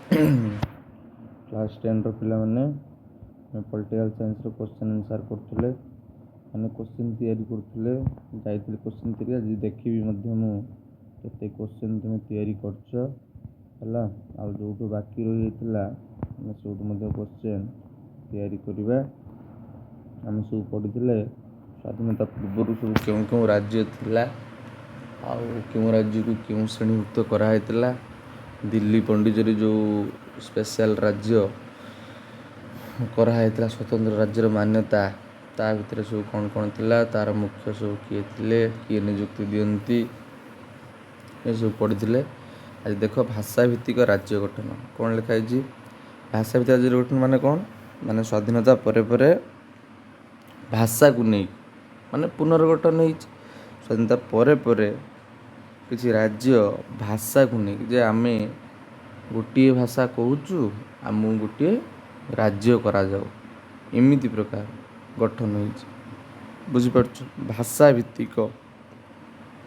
Class 10ର ପିଲାମାନେ political ସାଇନ୍ସର question answer କରୁଥିଲେ, ମାନେ କ୍ୱେଶ୍ଚନ୍ ତିଆରି କରୁଥିଲେ। ଯାଇଥିଲି କ୍ୱେଶ୍ଚନ୍ ତିଆରି, ଆଜି ଦେଖିବି ମଧ୍ୟ ମୁଁ କେତେ କ୍ୱେଶ୍ଚନ୍ ତୁମେ ତିଆରି କରିଛ ହେଲା। ଆଉ ଯେଉଁଠୁ ବାକି ରହିଯାଇଥିଲା ଆମେ ସେଇଠୁ ମଧ୍ୟ କ୍ୱେଶ୍ଚନ୍ ତିଆରି କରିବା। ଆମେ ସବୁ ପଢ଼ିଥିଲେ ସ୍ୱାଧୀନତା ପୂର୍ବରୁ ସବୁ କେଉଁ କେଉଁ ରାଜ୍ୟ ଥିଲା, ଆଉ କେଉଁ ରାଜ୍ୟକୁ କେଉଁ ଶ୍ରେଣୀଭୁକ୍ତ କରାହେଇଥିଲା। ଦିଲ୍ଲୀ ପଣ୍ଡିଚେରୀ ଯେଉଁ ସ୍ପେଶାଲ ରାଜ୍ୟ କରାହେଇଥିଲା, ସ୍ୱତନ୍ତ୍ର ରାଜ୍ୟର ମାନ୍ୟତା, ତା ଭିତରେ ସବୁ କ'ଣ କ'ଣ ଥିଲା, ତା'ର ମୁଖ୍ୟ ସବୁ କିଏ ଥିଲେ, କିଏ ନିଯୁକ୍ତି ଦିଅନ୍ତି, ଏସବୁ ପଢ଼ିଥିଲେ। ଆଜି ଦେଖ ଭାଷାଭିତ୍ତିକ ରାଜ୍ୟ ଗଠନ କ'ଣ ଲେଖା ହେଇଛି। ଭାଷାଭିତ୍ତିକ ରାଜ୍ୟ ଗଠନ ମାନେ କ'ଣ, ମାନେ ସ୍ୱାଧୀନତା ପରେ ପରେ ଭାଷାକୁ ନେଇ ମାନେ ପୁନର୍ଗଠନ ହେଇଛି। ସ୍ୱାଧୀନତା ପରେ ପରେ କିଛି ରାଜ୍ୟ ଭାଷାକୁ ନେଇ, ଯେ ଆମେ ଗୋଟିଏ ଭାଷା କହୁଛୁ, ଆମକୁ ଗୋଟିଏ ରାଜ୍ୟ କରାଯାଉ, ଏମିତି ପ୍ରକାର ଗଠନ ହେଇଛି। ବୁଝିପାରୁଛୁ, ଭାଷା ଭିତ୍ତିକ।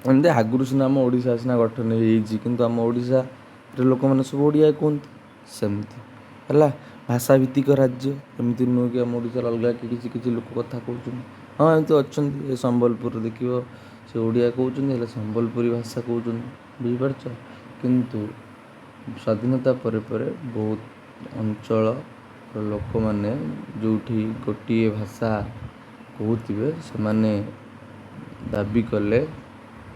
ଏମିତି ଆଗରୁ ସିନା ଆମ ଓଡ଼ିଶା ସିନା ଗଠନ ହେଇଯାଇଛି, କିନ୍ତୁ ଆମ ଓଡ଼ିଶାରେ ଲୋକମାନେ ସବୁ ଓଡ଼ିଆ କୁହନ୍ତି, ସେମିତି ହେଲା। ଭାଷା ଭିତ୍ତିକ ରାଜ୍ୟ ଏମିତି ନୁହେଁ କି ଆମ ଓଡ଼ିଶାର ଅଲଗା କିଛି କିଛି ଲୋକ କଥା କହୁଛନ୍ତି। ହଁ, ଏମିତି ଅଛନ୍ତି। ଏ ସମ୍ବଲପୁର ଦେଖିବ, ସେ ଓଡ଼ିଆ କହୁଛନ୍ତି, ହେଲେ ସମ୍ବଲପୁରୀ ଭାଷା କହୁଛନ୍ତି। ବୁଝିପାରୁଛ, କିନ୍ତୁ ସ୍ୱାଧୀନତା ପରେ ପରେ ବହୁତ ଅଞ୍ଚଳର ଲୋକମାନେ ଯେଉଁଠି ଗୋଟିଏ ଭାଷା କହୁଥିବେ, ସେମାନେ ଦାବି କଲେ,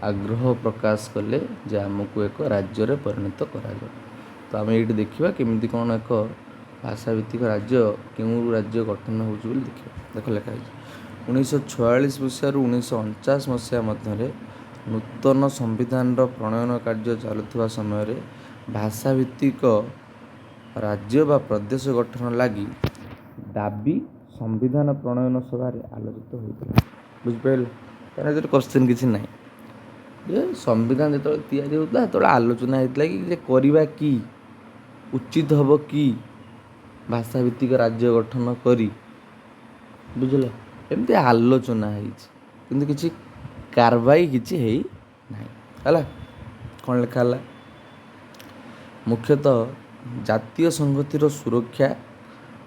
ଆଗ୍ରହ ପ୍ରକାଶ କଲେ ଯେ ଆମକୁ ଏକ ରାଜ୍ୟରେ ପରିଣତ କରାଯାଉ। ତ ଆମେ ଏଇଠି ଦେଖିବା କେମିତି କ'ଣ ଏକ ଭାଷାଭିତ୍ତିକ ରାଜ୍ୟ, କେଉଁ ରାଜ୍ୟ ଗଠନ ହେଉଛି ବୋଲି ଦେଖିବା। ଦେଖ ଲେଖା ହେଇଛି 1946 ମସିହାରୁ 1949 ମସିହା ମଧ୍ୟରେ ନୂତନ ସମ୍ବିଧାନର ପ୍ରଣୟନ କାର୍ଯ୍ୟ ଚାଲୁଥିବା ସମୟରେ ଭାଷାଭିତ୍ତିକ ରାଜ୍ୟ ବା ପ୍ରଦେଶ ଗଠନ ଲାଗି ଦାବି ସମ୍ବିଧାନ ପ୍ରଣୟନ ସଭାରେ ଆଲୋଚିତ ହୋଇଥିଲା। ବୁଝିପାରିଲେ, କାରଣ ଏଥିରେ କ୍ୱେଶ୍ଚନ୍ କିଛି ନାହିଁ। ଯେ ସମ୍ବିଧାନ ଯେତେବେଳେ ତିଆରି ହେଉଥିଲା, ସେତେବେଳେ ଆଲୋଚନା ହେଇଥିଲା କି ଯେ କରିବା କି, ଉଚିତ ହେବ କି ଭାଷାଭିତ୍ତିକ ରାଜ୍ୟ ଗଠନ କରି। ବୁଝିଲ, ଏମିତି ଆଲୋଚନା ହେଇଛି, କିନ୍ତୁ କିଛି କାରବାଇ କିଛି ହେଇ ନାହିଁ ହେଲା। କ'ଣ ଲେଖା ହେଲା, ମୁଖ୍ୟତଃ ଜାତୀୟ ସଂହତିର ସୁରକ୍ଷା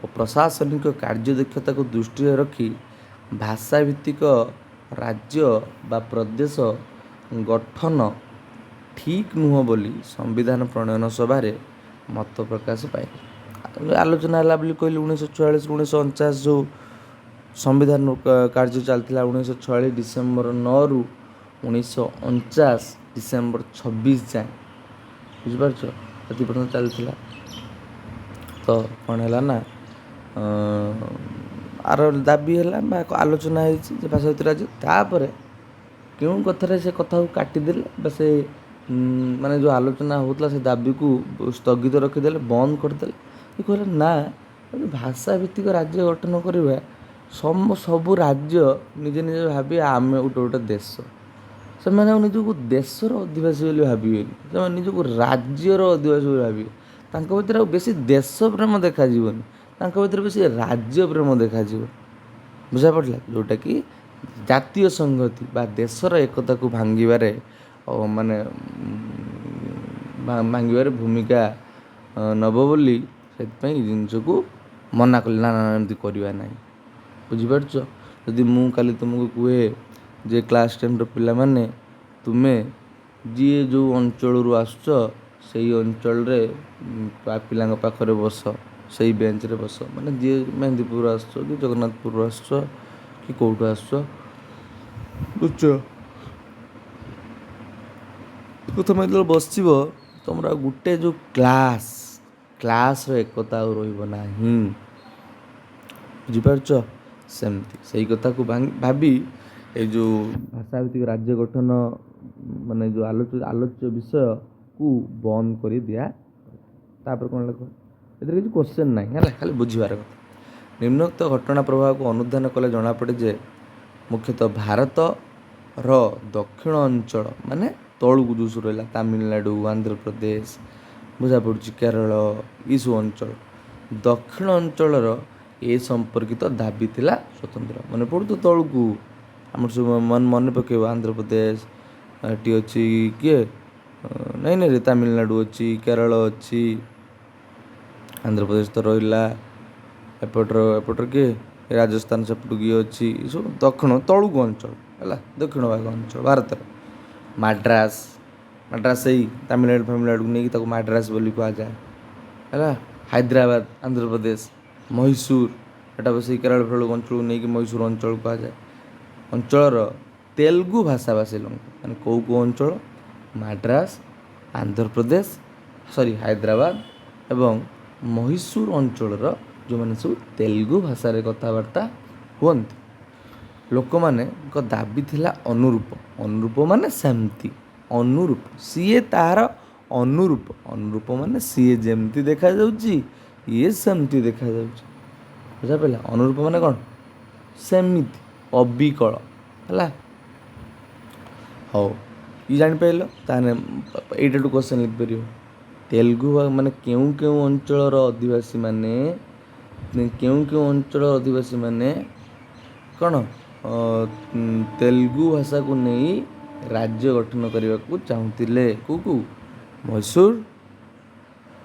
ଓ ପ୍ରଶାସନିକ କାର୍ଯ୍ୟଦକ୍ଷତାକୁ ଦୃଷ୍ଟିରେ ରଖି ଭାଷାଭିତ୍ତିକ ରାଜ୍ୟ ବା ପ୍ରଦେଶ ଗଠନ ଠିକ୍ ନୁହଁ ବୋଲି ସମ୍ବିଧାନ ପ୍ରଣୟନ ସଭାରେ ମତ ପ୍ରକାଶ ପାଇଲା। ଆଲୋଚନା ହେଲା ବୋଲି କହିଲି 1946 1949 ଯେଉଁ ସମ୍ବିଧାନ କାର୍ଯ୍ୟ ଚାଲିଥିଲା, 1946 ଡିସେମ୍ବର 9ରୁ 1949 ଡିସେମ୍ବର 26 ଯାଏଁ। ବୁଝିପାରୁଛ, ଏତିକି ପର୍ଯ୍ୟନ୍ତ ଚାଲିଥିଲା। ତ କ'ଣ ହେଲା ନା, ଆର ଦାବି ହେଲା ବା ଆଲୋଚନା ହେଇଛି ଯେ ଭାଷାଭିତ୍ତିକ ରାଜ୍ୟ। ତାପରେ କେଉଁ କଥାରେ ସେ କଥାକୁ କାଟିଦେଲେ, ବା ସେ ମାନେ ଯେଉଁ ଆଲୋଚନା ହେଉଥିଲା ସେ ଦାବିକୁ ସ୍ଥଗିତ ରଖିଦେଲେ, ବନ୍ଦ କରିଦେଲେ। ସେ କହିଲେ ନା, ଭାଷାଭିତ୍ତିକ ରାଜ୍ୟ ଗଠନ କରିବା, ସବୁ ରାଜ୍ୟ ନିଜେ ନିଜେ ଭାବିବେ ଆମେ ଗୋଟେ ଦେଶ। ସେମାନେ ଆଉ ନିଜକୁ ଦେଶର ଅଧିବାସୀ ବୋଲି ଭାବିବେନି, ସେମାନେ ନିଜକୁ ରାଜ୍ୟର ଅଧିବାସୀ ବୋଲି ଭାବିବେ। ତାଙ୍କ ଭିତରେ ଆଉ ବେଶୀ ଦେଶ ପ୍ରେମ ଦେଖାଯିବନି, ତାଙ୍କ ଭିତରେ ବେଶୀ ରାଜ୍ୟ ପ୍ରେମ ଦେଖାଯିବ। ବୁଝାପଡ଼ିଲା, ଯେଉଁଟାକି ଜାତୀୟ ସଂହତି ବା ଦେଶର ଏକତାକୁ ଭାଙ୍ଗିବାରେ ମାନେ ଭାଙ୍ଗିବାରେ ଭୂମିକା ନେବ ବୋଲି, ସେଥିପାଇଁ ଏ ଜିନିଷକୁ ମନା କଲେ। ନା ନା, ଏମିତି କରିବା ନାହିଁ। ବୁଝିପାରୁଛ, ଯଦି ମୁଁ କାଲି ତୁମକୁ କୁହେ ଯେ କ୍ଲାସ୍ 10ର ପିଲାମାନେ, ତୁମେ ଯିଏ ଯେଉଁ ଅଞ୍ଚଳରୁ ଆସୁଛ ସେଇ ଅଞ୍ଚଳରେ ପିଲାଙ୍କ ପାଖରେ ବସ, ସେଇ ବେଞ୍ଚରେ ବସ। ମାନେ ଯିଏ ମେହେନ୍ଦିପୁର ଆସୁଛ କି ଜଗନ୍ନାଥପୁରରୁ ଆସୁଛ କି କେଉଁଠୁ ଆସୁଛ, ବୁଝୁଛ, ତୁମେ ଯେତେବେଳେ ବସିବ, ତୁମର ଆଉ ଗୋଟେ ଯେଉଁ କ୍ଲାସ୍ର ଏକତା ଆଉ ରହିବ ନାହିଁ। ବୁଝିପାରୁଛ, ସେମିତି ସେଇ କଥାକୁ ଭାବି ଏଇ ଯେଉଁ ଭାଷାଭିତ୍ତିକ ରାଜ୍ୟ ଗଠନ ମାନେ ଯେଉଁ ଆଲୋଚ୍ୟ ବିଷୟକୁ ବନ୍ଦ କରି ଦିଆ। ତାପରେ କ'ଣ ଲେଖ, ଏଥିରେ କିଛି କ୍ୱେଶ୍ଚନ୍ ନାହିଁ ହେଲା, ଖାଲି ବୁଝିବାର କଥା। ନିମ୍ନୋକ୍ତ ଘଟଣା ପ୍ରଭାବକୁ ଅନୁଧ୍ୟାନ କଲେ ଜଣାପଡ଼େ ଯେ ମୁଖ୍ୟତଃ ଭାରତର ଦକ୍ଷିଣ ଅଞ୍ଚଳ, ମାନେ ତଳକୁ ଯେଉଁ ସବୁ ରହିଲା, ତାମିଲନାଡ଼ୁ, ଆନ୍ଧ୍ରପ୍ରଦେଶ, ବୁଝାପଡ଼ୁଛି, କେରଳ, ଏସବୁ ଅଞ୍ଚଳ, ଦକ୍ଷିଣ ଅଞ୍ଚଳର ଏ ସମ୍ପର୍କିତ ଦାବି ଥିଲା ସ୍ୱତନ୍ତ୍ର। ମନେ ପଡ଼ୁଥିବ ତଳକୁ ଆମର ସବୁ ମନେ ପକାଇବ, ଆନ୍ଧ୍ରପ୍ରଦେଶ, ଏଠି ଅଛି କିଏ, ନାଇଁ ରେ, ତାମିଲନାଡ଼ୁ ଅଛି, କେରଳ ଅଛି, ଆନ୍ଧ୍ରପ୍ରଦେଶ ତ ରହିଲା, ଏପଟର କିଏ ରାଜସ୍ଥାନ ସେପଟକୁ କିଏ ଅଛି, ଏସବୁ ଦକ୍ଷିଣ ତଳୁକୁ ଅଞ୍ଚଳ ହେଲା, ଦକ୍ଷିଣ ଭାଗ ଅଞ୍ଚଳ ଭାରତର। ମାଡ୍ରାସ ସେଇ ତାମିଲନାଡ଼ୁକୁ ନେଇକି ତାକୁ ମାଡ୍ରାସ ବୋଲି କୁହାଯାଏ ହେଲା। ହାଇଦ୍ରାବାଦ ଆନ୍ଧ୍ରପ୍ରଦେଶ, ମହୀଶୂର ଏଟା ସେଇ କେରଳ ଅଞ୍ଚଳକୁ ନେଇକି ମହୀଶୂର ଅଞ୍ଚଳ କୁହାଯାଏ। ଅଞ୍ଚଳର ତେଲୁଗୁ ଭାଷାଭାଷୀ ଲୋକ ମାନେ କେଉଁ ଅଞ୍ଚଳ, ମାଡ୍ରାସ, ଆନ୍ଧ୍ରପ୍ରଦେଶ, ହାଇଦ୍ରାବାଦ ଏବଂ ମହୀଶୂର ଅଞ୍ଚଳର ଯେଉଁମାନେ ସବୁ ତେଲୁଗୁ ଭାଷାରେ କଥାବାର୍ତ୍ତା ହୁଅନ୍ତି। ଲୋକମାନଙ୍କ ଦାବି ଥିଲା ଅନୁରୂପ ମାନେ ସେମିତି, ସିଏ ତାହାର ଅନୁରୂପ ମାନେ ସିଏ ଯେମିତି ଦେଖାଯାଉଛି ଇଏ ସେମିତି ଦେଖାଯାଉଛି, ବୁଝାପଡ଼ିଲା। ଅନୁରୂପ ମାନେ କ'ଣ, ସେମିତି, ଅବିକଳ ହେଲା। ହଉ, ଇଏ ଜାଣିପାରିଲ, ତାହେଲେ ଏଇଟାଠୁ କ୍ୱେଶ୍ଚନ୍ ଲିଖିପାରିବ। ତେଲୁଗୁ ମାନେ କେଉଁ ଅଞ୍ଚଳର ଅଧିବାସୀମାନେ କ'ଣ ତେଲୁଗୁ ଭାଷାକୁ ନେଇ ରାଜ୍ୟ ଗଠନ କରିବାକୁ ଚାହୁଁଥିଲେ। କେଉଁ ମହୀଶୂର,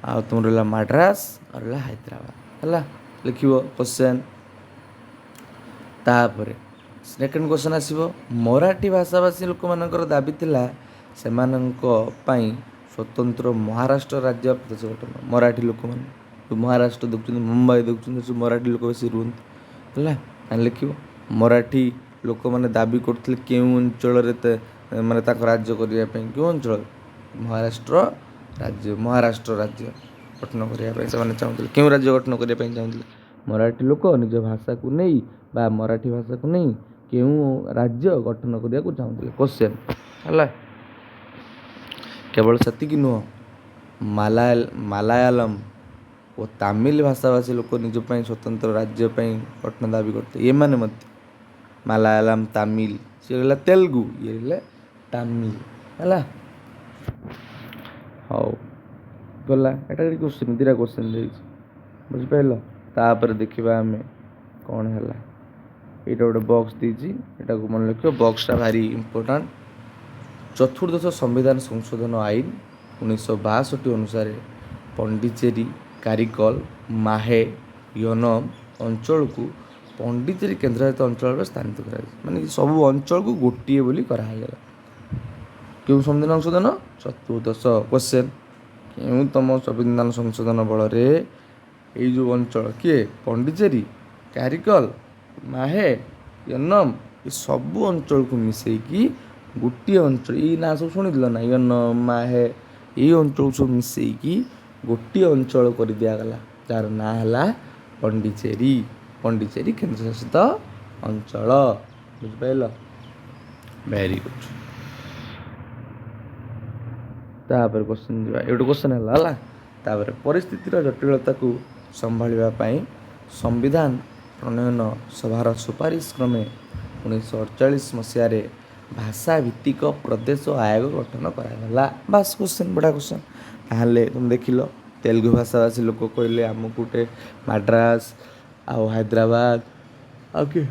ଆଉ ତୁମର ରହିଲା ମାଡ୍ରାସ, ଆଉ ରହିଲା ହାଇଦ୍ରାବାଦ ହେଲା। ଲେଖିବ କ୍ୱେଶ୍ଚନ୍। ତାପରେ ସେକେଣ୍ଡ କ୍ୱେଶ୍ଚନ୍ ଆସିବ, ମରାଠୀ ଭାଷାଭାଷୀ ଲୋକମାନଙ୍କର ଦାବି ଥିଲା ସେମାନଙ୍କ ପାଇଁ ସ୍ୱତନ୍ତ୍ର ମହାରାଷ୍ଟ୍ର ରାଜ୍ୟ ପ୍ରଦେଶ ଗଠନ। ମରାଠୀ ଲୋକମାନେ ମହାରାଷ୍ଟ୍ର ଦେଖୁଛନ୍ତି, ମୁମ୍ବାଇ ଦେଖୁଛନ୍ତି, ସବୁ ମରାଠୀ ଲୋକ ବେଶୀ ରୁହନ୍ତି ହେଲା। ଲେଖିବ ମରାଠୀ ଲୋକମାନେ ଦାବି କରୁଥିଲେ କେଉଁ ଅଞ୍ଚଳରେ ମାନେ ତାଙ୍କ ରାଜ୍ୟ କରିବା ପାଇଁ, କେଉଁ ଅଞ୍ଚଳ, ମହାରାଷ୍ଟ୍ର ରାଜ୍ୟ ଗଠନ କରିବା ପାଇଁ ସେମାନେ ଚାହୁଁଥିଲେ। କେଉଁ ରାଜ୍ୟ ଗଠନ କରିବା ପାଇଁ ଚାହୁଁଥିଲେ? ମରାଠୀ ଲୋକ ନିଜ ଭାଷାକୁ ନେଇ ବା ମରାଠୀ ଭାଷାକୁ ନେଇ କେଉଁ ରାଜ୍ୟ ଗଠନ କରିବାକୁ ଚାହୁଁଥିଲେ, କ୍ୱେଶ୍ଚନ୍ ହେଲା। କେବଳ ସେତିକି ନୁହଁ, ମାଲାୟାଲମ ଓ ତାମିଲ ଭାଷାଭାଷୀ ଲୋକ ନିଜ ପାଇଁ ସ୍ୱତନ୍ତ୍ର ରାଜ୍ୟ ପାଇଁ ଗଠନ ଦାବି କରିଥିଲେ। ଏମାନେ ମଧ୍ୟ ମାଲାୟାଲମ, ତାମିଲ, ସିଏ ରହିଲା ତେଲୁଗୁ, ଇଏ ରହିଲେ ତାମିଲ ହେଲା। ହଉ ଗଲା, ଏଇଟା ଦୁଇଟା କ୍ୱେଶ୍ଚନ୍ ଦେଇଛି, ବୁଝିପାରିଲ। ତାପରେ ଦେଖିବା ଆମେ କ'ଣ ହେଲା। ଏଇଟା ଗୋଟେ ବକ୍ସ ଦେଇଛି, ଏଟାକୁ ମନେ ରଖିବ, ବକ୍ସଟା ଭାରି ଇମ୍ପୋର୍ଟାଣ୍ଟ। ଚତୁର୍ଦ୍ଦଶ ସମ୍ବିଧାନ ସଂଶୋଧନ ଆଇନ 1962 ଅନୁସାରେ ପଣ୍ଡିଚେରୀ, କାରିକଲ, ମାହେ, ୟନମ ଅଞ୍ଚଳକୁ ପଣ୍ଡିଚେରୀ କେନ୍ଦ୍ରଶାସିତ ଅଞ୍ଚଳ ଭାବେ ସ୍ଥାନିତ କରାଯାଇଛି। ମାନେ ସବୁ ଅଞ୍ଚଳକୁ ଗୋଟିଏ ବୋଲି କରାଗଲା। କେଉଁ ସମ୍ବିଧାନ ସଂଶୋଧନ? ଚତୁର୍ଦ୍ଦଶ। କ୍ୱେଶ୍ଚନ୍, କେଉଁ ତମ ସମ୍ବିଧାନ ସଂଶୋଧନ ବଳରେ ଏଇ ଯେଉଁ ଅଞ୍ଚଳ କିଏ, ପଣ୍ଡିଚେରୀ, କାରିକଲ, ମାହେ, ୟନମ, ଏ ସବୁ ଅଞ୍ଚଳକୁ ମିଶେଇକି ଗୋଟିଏ ଅଞ୍ଚଳ, ଏଇ ନାଁ ସବୁ ଶୁଣିଥିଲ ନା, ୟନମ, ମାହେ, ଏଇ ଅଞ୍ଚଳକୁ ସବୁ ମିଶେଇକି ଗୋଟିଏ ଅଞ୍ଚଳ କରିଦିଆଗଲା, ଯାହାର ନାଁ ହେଲା ପଣ୍ଡିଚେରୀ କେନ୍ଦ୍ରଶାସିତ ଅଞ୍ଚଳ, ବୁଝିପାରିଲ। Very good. ତାପରେ କ୍ୱେଶ୍ଚନ୍ ଯିବା, ଏଇଠୁ କ୍ୱେଶ୍ଚନ୍ ହେଲା। ତାପରେ ପରିସ୍ଥିତିର ଜଟିଳତାକୁ ସମ୍ଭାଳିବା ପାଇଁ ସମ୍ବିଧାନ ପ୍ରଣୟନ ସଭାର ସୁପାରିଶ କ୍ରମେ 1948 ମସିହାରେ ଭାଷାଭିତ୍ତିକ ପ୍ରଦେଶ ଆୟୋଗ ଗଠନ କରାଗଲା। ବାସ୍, କ୍ୱେଶ୍ଚନ୍, ବଢ଼ିଆ କ୍ୱେଶ୍ଚନ୍। ତାହେଲେ ତୁମେ ଦେଖିଲ, ତେଲୁଗୁ ଭାଷାଭାଷୀ ଲୋକ କହିଲେ ଆମକୁ ଗୋଟେ ମାଡ୍ରାସ, ଆଉ ହାଇଦ୍ରାବାଦ, ଆଉ କିଏ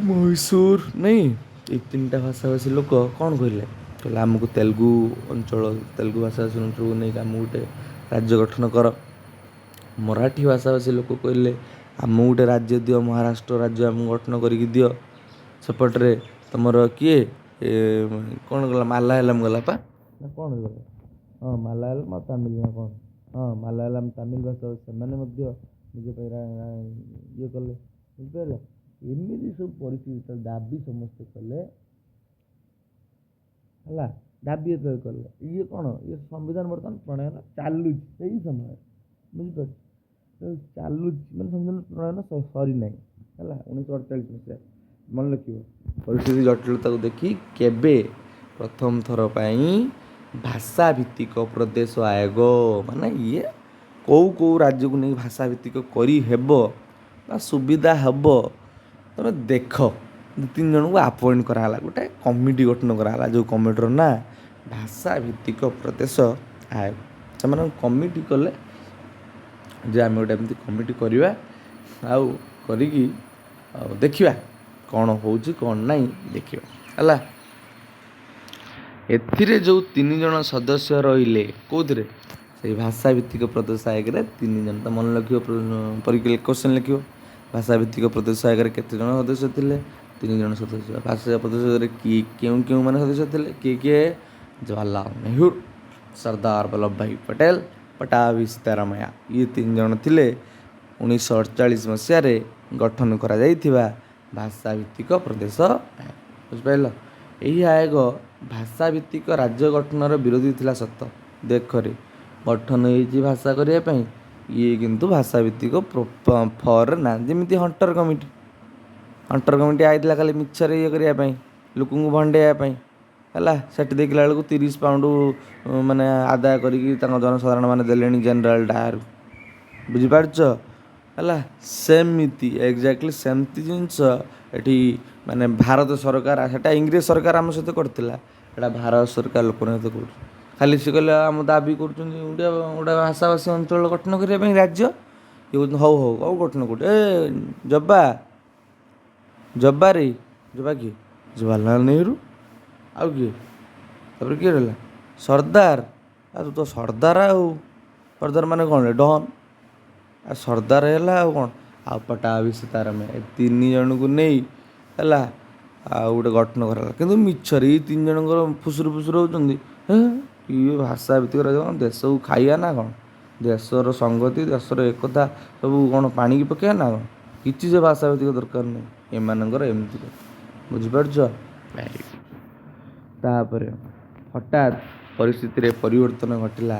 ମହୀଶୂର, ନାଇଁ, ଏଇ ତିନିଟା ଭାଷାଭାଷୀ ଲୋକ କ'ଣ କହିଲେ ଆମକୁ ତେଲୁଗୁ ଭାଷାଭାଷୀ ଅଞ୍ଚଳକୁ ନେଇକି ଆମକୁ ଗୋଟେ ରାଜ୍ୟ ଗଠନ କର। ମରାଠୀ ଭାଷାଭାଷୀ ଲୋକ କହିଲେ ଆମକୁ ଗୋଟେ ରାଜ୍ୟ ଦିଅ, ମହାରାଷ୍ଟ୍ର ରାଜ୍ୟ ଆମକୁ ଗଠନ କରିକି ଦିଅ। ସେପଟରେ ତମର କିଏ କ'ଣ ଗଲା, ମାଲାୟାଲମ ଗଲା ପା ନା କ'ଣ ଗଲା, ମାଲାୟାଲମ ଆଉ ତାମିଲ ନା କ'ଣ, ମାଲାୟାଲମ ତାମିଲ ଭାଷା ସେମାନେ ମଧ୍ୟ ନିଜ ପାଇଁ ଇଏ କଲେ, ବୁଝିପାରିଲ। ଏମିତି ସବୁ ପରିସ୍ଥିତି, ଦାବି ସମସ୍ତେ କଲେ ହେଲା। ଦାବି ଯେତେବେଳେ କଲେ, ଇଏ କ'ଣ, ଇଏ ସମ୍ବିଧାନ ବର୍ତ୍ତମାନ ପ୍ରଣୟନ ଚାଲୁଛି ସେଇ ସମୟରେ, ବୁଝିପାରୁଛ, ଚାଲୁଛି ମାନେ ସମ୍ବିଧାନ ପ୍ରଣୟନ ସରିନାହିଁ ହେଲା। 1948 ମସିହା, ମନେ ରଖିବ। ପରିସ୍ଥିତି ଜଟିଳତାକୁ ଦେଖି କେବେ ପ୍ରଥମ ଥର ପାଇଁ ଭାଷା ଭିତ୍ତିକ ପ୍ରଦେଶ ଆୟୋଗ, ମାନେ ଇଏ କେଉଁ ରାଜ୍ୟକୁ ନେଇ ଭାଷା ଭିତ୍ତିକ କରିହେବ ବା ସୁବିଧା ହେବ, ତମେ ଦେଖ, 2-3 ଜଣଙ୍କୁ ଆପଏଣ୍ଟ କରାହେଲା, ଗୋଟେ କମିଟି ଗଠନ କରାହେଲା, ଯେଉଁ କମିଟିର ନାଁ ଭାଷା ଭିତ୍ତିକ ପ୍ରଦେଶ ଆୟୋଗ। ସେମାନେ କମିଟି କଲେ ଯେ ଆମେ ଗୋଟେ ଏମିତି କମିଟି କରିବା, ଆଉ କରିକି ଆଉ ଦେଖିବା କ'ଣ ହେଉଛି କ'ଣ ନାହିଁ ଦେଖିବା ହେଲା। ଏଥିରେ ଯେଉଁ 3 ଜଣ ସଦସ୍ୟ ରହିଲେ, କେଉଁଥିରେ, ସେଇ ଭାଷା ଭିତ୍ତିକ ପ୍ରଦେଶ ଆଗରେ 3 ଜଣ ତ ମନେ ରଖିବ, ପରୀକ୍ଷା କ୍ୱେଶ୍ଚନ୍ ଲେଖିବ। ଭାଷା ଭିତ୍ତିକ ପ୍ରଦେଶ ଆଗରେ କେତେ ଜଣ ସଦସ୍ୟ ଥିଲେ? 3 ଜଣ ସଦସ୍ୟ। ଭାଷା ପ୍ରଦେଶରେ କେଉଁମାନେ ସଦସ୍ୟ ଥିଲେ? କିଏ? ଜବାହରଲାଲ ନେହେରୁ, ସର୍ଦ୍ଦାର ବଲ୍ଲଭ ଭାଇ ପଟେଲ, ପଟ୍ଟାଭି ସୀତାରାମಯ್ୟା। ଇଏ 3 ଜଣ ଥିଲେ 1948 ମସିହାରେ ଗଠନ କରାଯାଇଥିବା ଭାଷା ଭିତ୍ତିକ ପ୍ରଦେଶ ଆୟୋଗ। ବୁଝିପାରିଲ? ଏହି ଆୟୋଗ ଭାଷା ଭିତ୍ତିକ ରାଜ୍ୟ ଗଠନର ବିରୋଧୀ ଥିଲା ସତ। ଦେଖରେ ଗଠନ ହେଇଛି ଭାଷା କରିବା ପାଇଁ, ଇଏ କିନ୍ତୁ ଭାଷା ଭିତ୍ତିକ ଫର ନା, ଯେମିତି ହଣ୍ଟର କମିଟି ଆଇଥିଲା ଖାଲି ମିଛରେ ଇଏ କରିବା ପାଇଁ, ଲୋକଙ୍କୁ ଭଣ୍ଡେଇବା ପାଇଁ ହେଲା। ସେଠି ଦେଖିଲା ବେଳକୁ 30 ପାଉଣ୍ଡ ମାନେ ଆଦାୟ କରିକି ତାଙ୍କ ଜନସାଧାରଣ ମାନେ ଦେଲେଣି ଜେନେରାଲ ଡାୟାର। ବୁଝିପାରୁଛ ହେଲା? ସେମିତି ଏକ୍ଜାକ୍ଟଲି ସେମିତି ଜିନିଷ ଏଠି ମାନେ ଭାରତ ସରକାର, ସେଟା ଇଂରେଜ ସରକାର ଆମ ସହିତ କରିଥିଲା, ଏଟା ଭାରତ ସରକାର ଲୋକଙ୍କ ସହିତ କରୁଛି। ଖାଲି ସେ କହିଲେ ଆମ ଦାବି କରୁଛନ୍ତି ଗୋଟେ ଭାଷାଭାଷୀ ଅଞ୍ଚଳ ଗଠନ କରିବା ପାଇଁ ରାଜ୍ୟ। ଇଏ କହୁଛନ୍ତି ହଉ ଗଠନ କରୁଛି। ଜବାରେ ଜବା କିଏ? ଜବାହରଲାଲ ନେହେରୁ। ଆଉ କିଏ? ତାପରେ କିଏ ରହିଲା? ସର୍ଦ୍ଦାର। ଆଉ ତୁ ତ ସର୍ଦ୍ଦାର, ଆଉ ସର୍ଦ୍ଦାର ମାନେ କ'ଣ? ଡନ୍। ଆଉ ସର୍ଦ୍ଦାର ହେଲା ଆଉ କ'ଣ? ଆଉ ପଟ୍ଟାଭି ସୀତାରାମಯ್ୟା। ଏ 3 ଜଣଙ୍କୁ ନେଇ ହେଲା ଆଉ ଗୋଟେ ଗଠନ କରାଗଲା। କିନ୍ତୁ ମିଛରେ ଏଇ 3 ଜଣଙ୍କର ଫୁସୁରୁ ହେଉଛନ୍ତି। ଇଏ ଭାଷା ଭିତ୍ତିକ ରାଜ୍ୟ କ'ଣ ଦେଶକୁ ଖାଇବା ନା କ'ଣ? ଦେଶର ସଂଗତି, ଦେଶର ଏକତା ସବୁ କ'ଣ ପାଣିକି ପକାଇବା ନା କ'ଣ? କିଛି ସେ ଭାଷା ଭିତ୍ତିକ ଦରକାର ନାହିଁ। ଏମାନଙ୍କର ଏମିତି କଥା। ବୁଝିପାରୁଛ? ତାପରେ ହଠାତ୍ ପରିସ୍ଥିତିରେ ପରିବର୍ତ୍ତନ ଘଟିଲା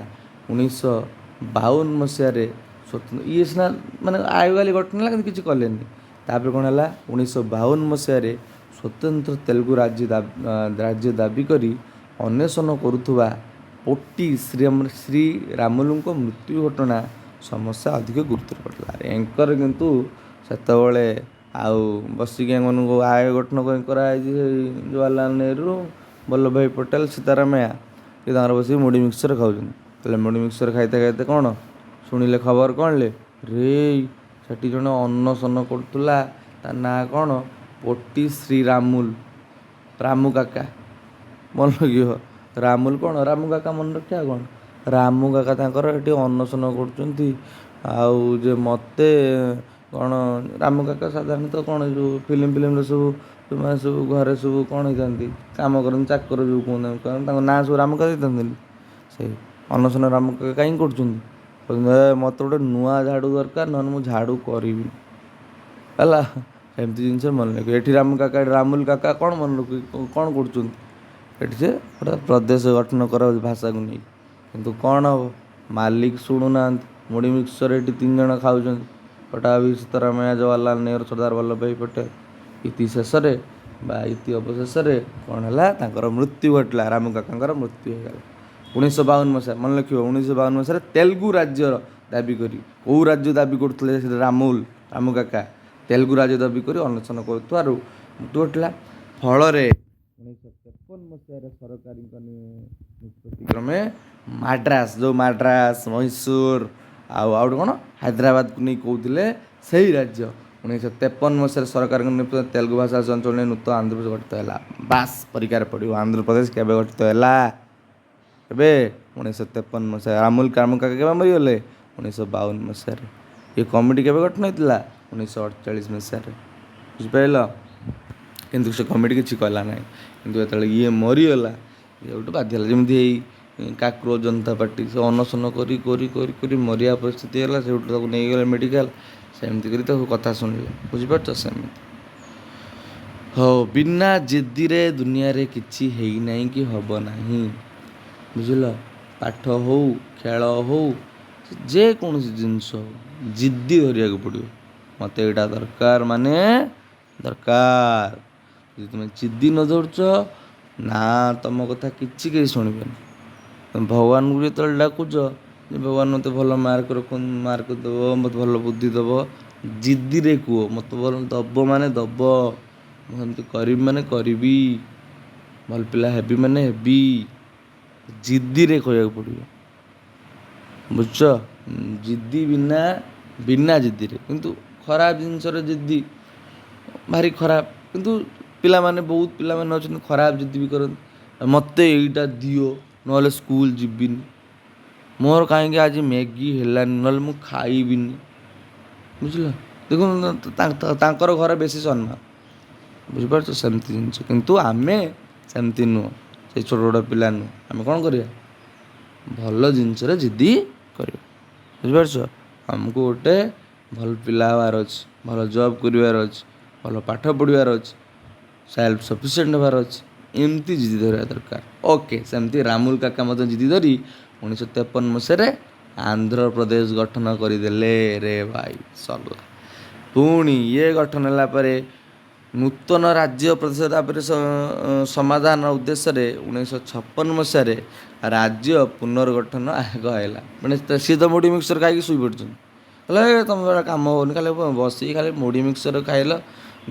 1952 ମସିହାରେ। ଇଏ ସିନା ମାନେ ଆୟୋଗ ଖାଲି ଗଠନ ହେଲା କିନ୍ତୁ କିଛି କଲେନି। ତାପରେ କ'ଣ ହେଲା? 1952 ମସିହାରେ ସ୍ୱତନ୍ତ୍ର ତେଲୁଗୁ ରାଜ୍ୟ ଦାବି କରି ଅନ୍ୱେଷଣ କରୁଥିବା ପୋଟି ଶ୍ରୀରାମୁଲୁଙ୍କ ମୃତ୍ୟୁ ଘଟଣା ସମସ୍ୟା ଅଧିକ ଗୁରୁତର କରିଥିଲା। ଏଙ୍କର କିନ୍ତୁ ସେତେବେଳେ ଆଉ ବସିକି ଏମାନଙ୍କୁ ଆୟୋଗ ଗଠନ କରାଯାଇଛି ଜବାହରଲାଲ ନେହେରୁ, ବଲ୍ଲଭ ଭାଇ ପଟେଲ, ସୀତାରାମಯ್ୟା। ଏ ତାଙ୍କର ବସିକି ମୁଢ଼ି ମିକ୍ସଚର ଖାଉଛନ୍ତି। ତାହେଲେ ମୁଢ଼ି ମିକ୍ସଚର ଖାଇତେ କ'ଣ ଶୁଣିଲେ ଖବର କ'ଣଲେ? ସେଠି ଜଣେ ଅନଶନ କରୁଥିଲା, ତା ନାଁ କ'ଣ? ପୋଟି ଶ୍ରୀରାମୁଲ। ରାମୁ କାକା ମନେ ରଖିବ। ରାମୁଲ କ'ଣ? ରାମୁ କାକା ମନେ ରଖିବା କ'ଣ? ରାମୁ କାକା ତାଙ୍କର ଏଠି ଅନଶନ କରୁଛନ୍ତି। ଆଉ ଯେ ମୋତେ କ'ଣ ରାମୁ କାକା ସାଧାରଣତଃ କ'ଣ ଯେଉଁ ଫିଲ୍ମରେ ସବୁ ସେମାନେ ସବୁ ଘରେ ସବୁ କ'ଣ ହେଇଥାନ୍ତି, କାମ କରନ୍ତି, ଚାକର ଯେଉଁ କୁହନ୍ତି, ତାଙ୍କ ନାଁ ସବୁ ରାମୁ କାକା ଦେଇଥାନ୍ତିନି। ସେଇ ଅନଶନ ରାମୁ କାକା କାହିଁକି କରୁଛନ୍ତି? ମୋତେ ଗୋଟେ ନୂଆ ଝାଡ଼ୁ ଦରକାର, ନହେଲେ ମୁଁ ଝାଡ଼ୁ କରିବି ହେଲା। ଏମିତି ଜିନିଷ ମନେ ରଖିବ। ଏଠି ରାମୁଲ କାକା କ'ଣ ମନେ ରଖିବ, କ'ଣ କରୁଛନ୍ତି? ଏଠି ସେ ଗୋଟେ ପ୍ରଦେଶ ଗଠନ କରାଉଛି ଭାଷାକୁ ନେଇ। କିନ୍ତୁ କ'ଣ ହେବ? ମାଲିକ ଶୁଣୁନାହାନ୍ତି। ମୁଢ଼ି ମିକ୍ସଚର ଏଠି 3 ଜଣ ଖାଉଛନ୍ତି, ପଟ୍ଟାଭି ସୀତାରାମಯ್ୟା, ଜବାହରଲାଲ ନେହେରୁ, ସର୍ଦ୍ଦାର ବଲ୍ଲଭ ଭାଇ ପଟେଲ। ଇତି ଅବଶେଷରେ କ'ଣ ହେଲା? ତାଙ୍କର ମୃତ୍ୟୁ ଘଟିଲା। ରାମୁ କାକାଙ୍କର ମୃତ୍ୟୁ ହୋଇଗଲା 1952 ମସିହା। ମନେ ରଖିବ 1952 ମସିହାରେ ତେଲୁଗୁ ରାଜ୍ୟର ଦାବି କରି। କେଉଁ ରାଜ୍ୟ ଦାବି କରୁଥିଲେ? ସେଟା ରାମୁ କାକା ତେଲୁଗୁ ରାଜ୍ୟ ଦାବି କରି ଅନଶନ କରୁଥିବାରୁ ମୃତ୍ୟୁ ଘଟିଲା। ଫଳରେ 1953 ମସିହାରେ ସରକାରୀଙ୍କ ନିଷ୍ପତ୍ତି କ୍ରମେ ମାଡ୍ରାସ, ମହୀଶୂର ଆଉ ଗୋଟେ କ'ଣ ହାଇଦ୍ରାବାଦକୁ ନେଇ କହୁଥିଲେ ସେହି ରାଜ୍ୟ। 1953 ମସିହାରେ ସରକାରଙ୍କ ନିଷ୍ପତ୍ତି ତେଲୁଗୁ ଭାଷା ଅଞ୍ଚଳ ନେଇ ନୂତନ ଆନ୍ଧ୍ରପ୍ରଦେଶ ଗଠିତ ହେଲା। ବାସ୍ ପରୀକ୍ଷାରେ ପଡ଼ିବ। ଆନ୍ଧ୍ରପ୍ରଦେଶ କେବେ ଗଠିତ ହେଲା? ଏବେ 1953 ମସିହା। ରାମୁ କାକା କେବେ ମରିଗଲେ? 1952 ମସିହାରେ। ଏ କମିଟି କେବେ ଗଠନ ହେଇଥିଲା? 1948 ମସିହାରେ। ବୁଝିପାରିଲ? କିନ୍ତୁ ସେ କମିଟି କିଛି କଲା ନାହିଁ। କିନ୍ତୁ ଯେତେବେଳେ ଇଏ ମରିଗଲା, ଇଏ ଗୋଟେ ବାଧ୍ୟ ହେଲା। ଯେମିତି ଏଇ କାକରୋ ଜନତା ପାର୍ଟି, ସେ ଅନଶନ କରି ମରିବା ପରିସ୍ଥିତି ହେଲା। ସେଠୁ ତାକୁ ନେଇଗଲେ ମେଡ଼ିକାଲ। ସେମିତି କରି ତାକୁ କଥା ଶୁଣିଲେ। ବୁଝିପାରୁଛ? ସେମିତି। ହଉ, ବିନା ଜିଦିରେ ଦୁନିଆରେ କିଛି ହେଇନାହିଁ କି ହେବ ନାହିଁ। ବୁଝିଲ? ପାଠ ହଉ, ଖେଳ ହଉ, ଯେକୌଣସି ଜିନିଷ ହଉ, ଜିଦି ଧରିବାକୁ ପଡ଼ିବ। ମୋତେ ଏଇଟା ଦରକାର ମାନେ ଦରକାର। ଯଦି ତୁମେ ଜିଦି ନ ଧରୁଛ ନା, ତୁମ କଥା କିଛି କେହି ଶୁଣିବେନି। ତୁମେ ଭଗବାନଙ୍କୁ ଯେତେବେଳେ ଡାକୁଛ ଯେ ଭଗବାନ ମୋତେ ଭଲ ମାର୍କ ଦେବ, ମୋତେ ଭଲ ବୁଦ୍ଧି ଦେବ, ଜିଦିରେ କୁହ ମୋତେ ଭଲ ଦେବ ମାନେ ଦେବ। ମୁଁ ସେମିତି କରିବି ମାନେ କରିବି, ଭଲ ପିଲା ହେବି ମାନେ ହେବି। ଜିଦିରେ କହିବାକୁ ପଡ଼ିବ। ବୁଝୁଛ? ଜିଦି ବିନା ଜିଦିରେ। କିନ୍ତୁ ଖରାପ ଜିନିଷରେ ଜିଦି ଭାରି ଖରାପ। କିନ୍ତୁ ବହୁତ ପିଲାମାନେ ଅଛନ୍ତି ଖରାପ ଜିଦି ବି କରନ୍ତି। ମୋତେ ଏଇଟା ଦିଅ ନହେଲେ ସ୍କୁଲ ଯିବିନି, ମୋର କାହିଁକି ଆଜି ମ୍ୟାଗି ହେଲାନି, ନହେଲେ ମୁଁ ଖାଇବିନି। ବୁଝିଲ? ଦେଖୁନ ତାଙ୍କର ଘରେ ବେଶୀ ସମ୍ମାନ, ବୁଝିପାରୁଛ? ସେମିତି ଜିନିଷ। କିନ୍ତୁ ଆମେ ସେମିତି ନୁହଁ, ସେଇ ଛୋଟ ଛୋଟ ପିଲା ନୁହଁ। ଆମେ କ'ଣ କରିବା? ଭଲ ଜିନିଷରେ ଜିଦି କରିବା, ବୁଝିପାରୁଛ? ଆମକୁ ଗୋଟେ ଭଲ ପିଲା ହେବାର ଅଛି, ଭଲ ଜବ୍ କରିବାର ଅଛି, ଭଲ ପାଠ ପଢ଼ିବାର ଅଛି, ସେଲ୍ଫ ସଫିସିଏଣ୍ଟ ହେବାର ଅଛି। ଏମିତି ଜିଦି ଧରିବା ଦରକାର। ଓକେ, ସେମିତି ରାମୁଲ କାକା ମଧ୍ୟ ଜିଦି ଧରି 1953 ମସିହାରେ ଆନ୍ଧ୍ରପ୍ରଦେଶ ଗଠନ କରିଦେଲେ ରେ ଭାଇ, ସରିଲା। ପୁଣି ଇଏ ଗଠନ ହେଲା ପରେ ନୂତନ ରାଜ୍ୟ ପ୍ରଦେଶ ତାପରେ ସମାଧାନ ଉଦ୍ଦେଶ୍ୟରେ 1956 ମସିହାରେ ରାଜ୍ୟ ପୁନର୍ଗଠନ ଆଗ ହେଲା। ମାନେ ସିଏ ତ ମୁଢ଼ି ମିକ୍ସଚର ଖାଇକି ଶୋଇପଡ଼ିଛନ୍ତି। ହେଲେ ତୁମ ଦ୍ୱାରା କାମ ହେଉନି, ଖାଲି ବସିକି ଖାଲି ମୁଢ଼ି ମିକ୍ସଚର ଖାଇଲ,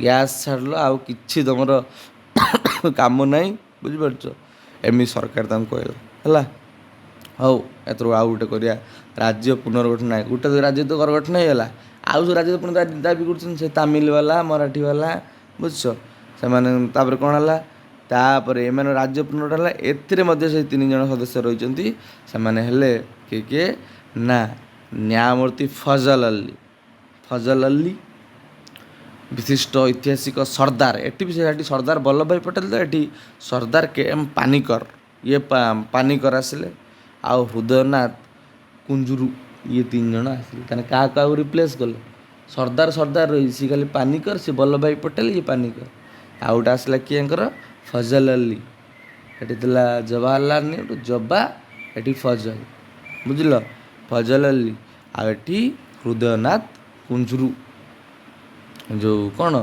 ଗ୍ୟାସ୍ ଛାଡ଼ିଲ, ଆଉ କିଛି ତୁମର କାମ ନାହିଁ। ବୁଝିପାରୁଛ? ଏମିତି ସରକାର ତାଙ୍କୁ କହିଲା। ହେଲା, ହଉ, ଏଥର ଆଉ ଗୋଟେ କରିବା, ରାଜ୍ୟ ପୁନର୍ଗଠନ। ନାହିଁ, ଗୋଟେ ରାଜ୍ୟ ତ ଗଠନ ହେଇଗଲା, ଆଉ ସବୁ ରାଜ୍ୟ ପୁଣି ଦାବି କରୁଛନ୍ତି, ସେ ତାମିଲ ବାଲା, ମରାଠୀ ବାଲା। ବୁଝୁଛ? ସେମାନେ ତାପରେ କ'ଣ ହେଲା? ତାପରେ ଏମାନେ ରାଜ୍ୟ ପୁନର୍ଗଠନ ହେଲା। ଏଥିରେ ମଧ୍ୟ ସେଇ 3 ଜଣ ସଦସ୍ୟ ରହିଛନ୍ତି। ସେମାନେ ହେଲେ କିଏ କିଏ? ନା, ନ୍ୟାୟମୂର୍ତ୍ତି ଫଜଲ ଅଲି, ବିଶିଷ୍ଟ ଐତିହାସିକ ସର୍ଦ୍ଦାର, ଏଠି ବି ସେଠି ସର୍ଦ୍ଦାର ବଲ୍ଲଭଭାଇ ପଟେଲ, ତ ଏଠି ସର୍ଦ୍ଦାର KM ପାନିକର, ଇଏ ପାନିକର ଆସିଲେ। ଆଉ ହୃଦୟନାଥ କୁଞ୍ଜୁରୁ, ଇଏ 3 ଜଣ ଆସିଲେ। ତାହେଲେ କାହାକୁ ରିପ୍ଲେସ୍ କଲେ? ସର୍ଦ୍ଦାର ରହିଛି, ସିଏ ଖାଲି ପାନିକର, ସିଏ ବଲ୍ଲଭଭାଇ ପଟେଲ, ଇଏ ପାନିକର। ଆଉ ଗୋଟେ ଆସିଲା କିଏଙ୍କର? ଫଜଲ ଅଲି। ଏଠି ଥିଲା ଜବାହରଲାଲ ନେହେରୁ, ଜବା, ଏଠି ଫଜଲ। ବୁଝିଲ? ଫଜଲ ଅଲି, ଆଉ ଏଠି ହୃଦୟନାଥ କୁଞ୍ଜୁରୁ। ଯେଉଁ କ'ଣ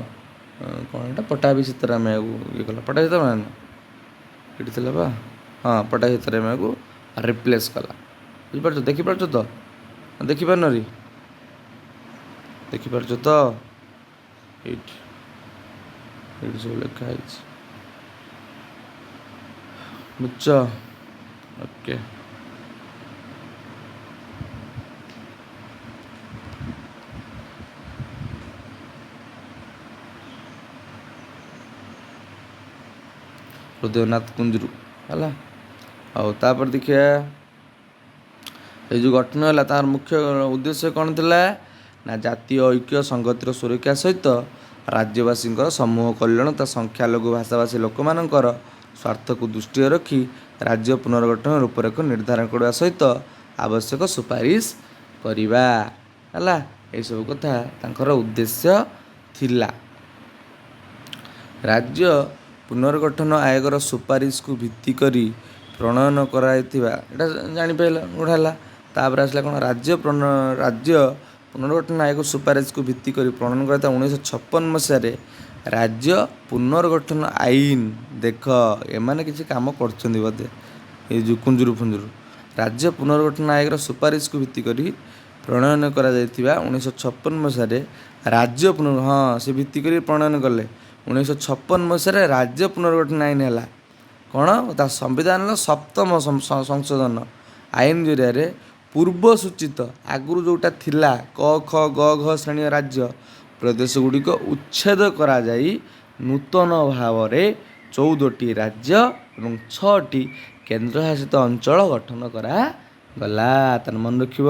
ଏଇଟା ପଟ୍ଟାଭି ସୀତାରାମಯ್ୟାକୁ ଇଏ କଲା। ପଟ୍ଟାଭି ସୀତାରାମಯ್ୟା ଏଠି ଥିଲା ବା, ହଁ, ପଟ୍ଟାଭି ସୀତାରାମಯ್ୟାକୁ ରିପ୍ଲେସ୍ କଲା। ବୁଝିପାରୁଛ? ଦେଖିପାରୁଛ ତ? ଦେଖିପାରୁନ ରି? ଦେଖିପାରୁଛ ତ? ଏଇଠି ସବୁ ଲେଖା ହେଇଛି, ବୁଝଛ? ଓକେ। ହୃଦୟନାଥ କୁଞ୍ଜୁରୁ ହେଲା। ଆଉ ତାପରେ ଦେଖିବା, ଏଇ ଯେଉଁ ଗଠନ ହେଲା ତାର ମୁଖ୍ୟ ଉଦ୍ଦେଶ୍ୟ କ'ଣ ଥିଲା? ନା, ଜାତୀୟ ଐକ୍ୟ ସଂଗତିର ସୁରକ୍ଷା ସହିତ ରାଜ୍ୟବାସୀଙ୍କର ସମୂହ କଲ୍ୟାଣ ତଥା ସଂଖ୍ୟାଲଘୁ ଭାଷାଭାଷୀ ଲୋକମାନଙ୍କର ସ୍ୱାର୍ଥକୁ ଦୃଷ୍ଟିରେ ରଖି ରାଜ୍ୟ ପୁନର୍ଗଠନ ରୂପରେଖ ନିର୍ଦ୍ଧାରଣ କରିବା ସହିତ ଆବଶ୍ୟକ ସୁପାରିଶ କରିବା। ହେଲା, ଏଇସବୁ କଥା ତାଙ୍କର ଉଦ୍ଦେଶ୍ୟ ଥିଲା। ରାଜ୍ୟ ପୁନର୍ଗଠନ ଆୟୋଗର ସୁପାରିଶକୁ ଭିତ୍ତି କରି ପ୍ରଣୟନ କରାଯାଇଥିବା, ଏଇଟା ଜାଣିପାରିଲ ଗୋଟେ ହେଲା। ତାପରେ ଆସିଲା କ'ଣ? ରାଜ୍ୟ ପୁନର୍ଗଠନ ଆୟୋଗ ସୁପାରିଶକୁ ଭିତ୍ତି କରି ପ୍ରଣୟନ କରାଯାଇଥିବା 1956 ମସିହାରେ ରାଜ୍ୟ ପୁନର୍ଗଠନ ଆଇନ। ଦେଖ, ଏମାନେ କିଛି କାମ କରୁଛନ୍ତି ବୋଧେ, ଏଇ ଯେଉଁ କୁଞ୍ଜୁରୁ ଫୁଞ୍ଜୁରୁ। ରାଜ୍ୟ ପୁନର୍ଗଠନ ଆୟୋଗର ସୁପାରିଶକୁ ଭିତ୍ତି କରି ପ୍ରଣୟନ କରାଯାଇଥିବା 1956 ମସିହାରେ ରାଜ୍ୟ ହଁ, ସେ ଭିତ୍ତି କରି ପ୍ରଣୟନ କଲେ। 1956 ମସିହାରେ ରାଜ୍ୟ ପୁନର୍ଗଠନ ଆଇନ ହେଲା। କ'ଣ? ତା ସମ୍ବିଧାନର 7ମ ସଂଶୋଧନ ଆଇନ ଜରିଆରେ ପୂର୍ବ ସୂଚିତ ଆଗରୁ ଯେଉଁଟା ଥିଲା କ, ଖ, ଗ, ଘ ଶ୍ରେଣୀୟ ରାଜ୍ୟ ପ୍ରଦେଶ ଗୁଡ଼ିକ ଉଚ୍ଛେଦ କରାଯାଇ ନୂତନ ଭାବରେ 14ଟି ରାଜ୍ୟ ଏବଂ 6ଟି କେନ୍ଦ୍ରଶାସିତ ଅଞ୍ଚଳ ଗଠନ କରାଗଲା। ତାହେଲେ ମନେ ରଖିବ,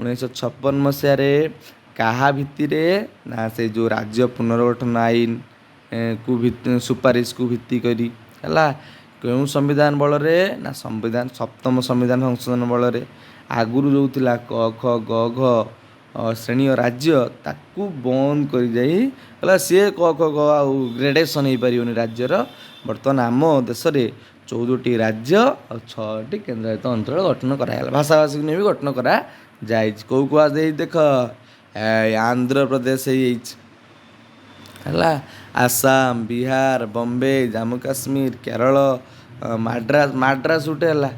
1956 ମସିହାରେ କାହା ଭିତ୍ତିରେ? ନା, ସେଇ ଯେଉଁ ରାଜ୍ୟ ପୁନର୍ଗଠନ ଆଇନ ସୁପାରିଶକୁ ଭିତ୍ତି କରି ହେଲା। କେଉଁ ସମ୍ବିଧାନ ବଳରେ? ନା, 7ମ ସମ୍ବିଧାନ ସଂଶୋଧନ ବଳରେ। ଆଗରୁ ଯେଉଁ ଥିଲା କ, ଖ, ଗ, ଘ ଶ୍ରେଣୀୟ ରାଜ୍ୟ, ତାକୁ ବନ୍ଦ କରିଯାଇ ହେଲା, ସିଏ କ, ଖ, ଗ ଆଉ ଗ୍ରେଡେସନ୍ ହେଇପାରିବନି ରାଜ୍ୟର। ବର୍ତ୍ତମାନ ଆମ ଦେଶରେ 14ଟି ରାଜ୍ୟ ଆଉ 6ଟି କେନ୍ଦ୍ରଶାସିତ ଅଞ୍ଚଳ ଗଠନ କରାଗଲା। ଭାଷାଭାଷୀକୁ ନେଇ ବି ଗଠନ କରାଯାଇଛି। କେଉଁ ଦେଇ ଦେଖ, ଆନ୍ଧ୍ରପ୍ରଦେଶ ହେଇଯାଇଛି ହେଲା, ଆସାମ, ବିହାର, ବମ୍ବେ, ଜାମ୍ମୁ କାଶ୍ମୀର, କେରଳ, ମାଡ୍ରାସ ଗୋଟେ ହେଲା,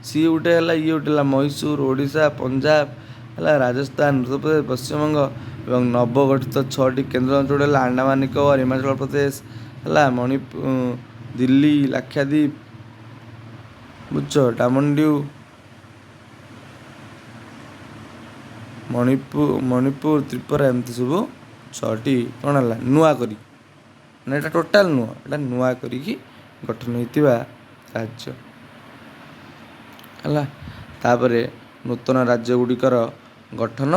ସିଏ ଗୋଟେ ହେଲା, ଇଏ ଗୋଟେ ହେଲା ମହୀଶୂର, ଓଡ଼ିଶା, ପଞ୍ଜାବ ହେଲା, ରାଜସ୍ଥାନ, ଉତ୍ତରପ୍ରଦେଶ, ପଶ୍ଚିମବଙ୍ଗ ଏବଂ ନବଗଠିତ 6ଟି କେନ୍ଦ୍ର ଅଞ୍ଚଳ ହେଲା ଆଣ୍ଡାମାନ ନିକୋବର, ହିମାଚଳ ପ୍ରଦେଶ ହେଲା, ଦିଲ୍ଲୀ, ଲାକ୍ଷାଦ୍ୱୀପ, ବୁଝଛ, ଡାମନଡିଉ, ମଣିପୁର, ତ୍ରିପୁରା, ଏମିତି ସବୁ 6ଟି କ'ଣ ହେଲା ନୂଆ କରି, ମାନେ ଏଇଟା ଟୋଟାଲ ନୁହଁ, ଏଇଟା ନୂଆ କରିକି ଗଠନ ହେଇଥିବା ରାଜ୍ୟ ହେଲା। ତାପରେ ନୂତନ ରାଜ୍ୟଗୁଡ଼ିକର ଗଠନ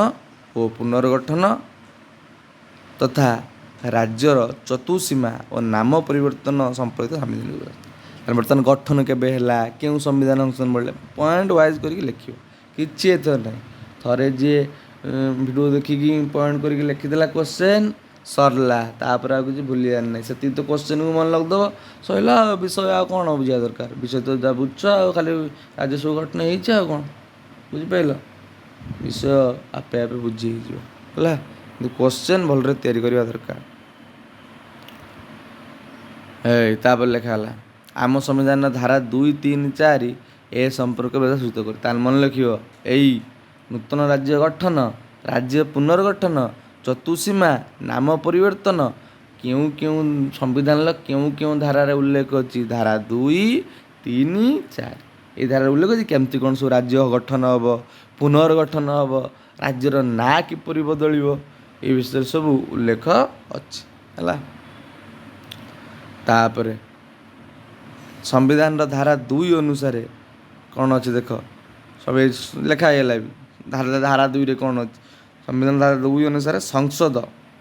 ଓ ପୁନର୍ଗଠନ ତଥା ରାଜ୍ୟର ଚତୁଃସୀମା ଓ ନାମ ପରିବର୍ତ୍ତନ ସମ୍ପର୍କିତ ସାମ୍ବିଧାନିକ ବ୍ୟବସ୍ଥା। ବର୍ତ୍ତମାନ ଗଠନ କେବେ ହେଲା, କେଉଁ ସମ୍ବିଧାନ ସଂଶୋଧନ ବଢ଼ିଲା, ପଏଣ୍ଟ ୱାଇଜ୍ କରିକି ଲେଖିବ, କିଛି ଏଥର ନାହିଁ। ଥରେ ଯିଏ ଭିଡ଼ିଓ ଦେଖିକି ପଏଣ୍ଟ କରିକି ଲେଖିଦେଲା କୋଶ୍ଚେନ୍ ସରିଲା, ତାପରେ ଆଉ କିଛି ଭୁଲିବାର ନାହିଁ। ସେତିକି ତ କୋଶ୍ଚେନ୍କୁ ମନେ ରଖିଦେବ, ସରିଲା। ବିଷୟ ଆଉ କ'ଣ ବୁଝିବା ଦରକାର, ବିଷୟ ତ ଯାହା ବୁଝୁଛ, ଆଉ ଖାଲି ରାଜ୍ୟ ସବୁ ଗଠନ ହେଇଛି, ଆଉ କ'ଣ ବୁଝିପାରିଲ? ବିଷୟ ଆପେ ଆପେ ବୁଝି ହେଇଯିବ ହେଲା, କିନ୍ତୁ କୋଶ୍ଚେନ୍ ଭଲରେ ତିଆରି କରିବା ଦରକାର। ତାପରେ ଲେଖା ହେଲା ଆମ ସମ୍ବିଧାନର ଧାରା 2, 3, 4 ଏ ସମ୍ପର୍କ ବ୍ୟବସ୍ଥା ସୂଚିତ କରେ। ତାହେଲେ ମନେ ଲେଖିବ, ଏଇ ନୂତନ ରାଜ୍ୟ ଗଠନ, ରାଜ୍ୟ ପୁନର୍ଗଠନ, ଚତୁଃସୀମା, ନାମ ପରିବର୍ତ୍ତନ କେଉଁ କେଉଁ ସମ୍ବିଧାନର କେଉଁ କେଉଁ ଧାରାରେ ଉଲ୍ଲେଖ ଅଛି? ଧାରା 2, 3, 4 ଏଇ ଧାରାରେ ଉଲ୍ଲେଖ ଅଛି। କେମିତି କ'ଣ ସବୁ ରାଜ୍ୟ ଗଠନ ହେବ, ପୁନର୍ଗଠନ ହେବ, ରାଜ୍ୟର ନାଁ କିପରି ବଦଳିବ, ଏ ବିଷୟରେ ସବୁ ଉଲ୍ଲେଖ ଅଛି ହେଲା। ତାପରେ ସମ୍ବିଧାନର ଧାରା 2 ଅନୁସାରେ କ'ଣ ଅଛି ଦେଖ, ସବୁ ଲେଖା ହେଇଗଲା ବି। ଧାରା 2ରେ କ'ଣ ଅଛି? ସମ୍ବିଧାନ ଧାରା 2 ଅନୁସାରେ ସଂସଦ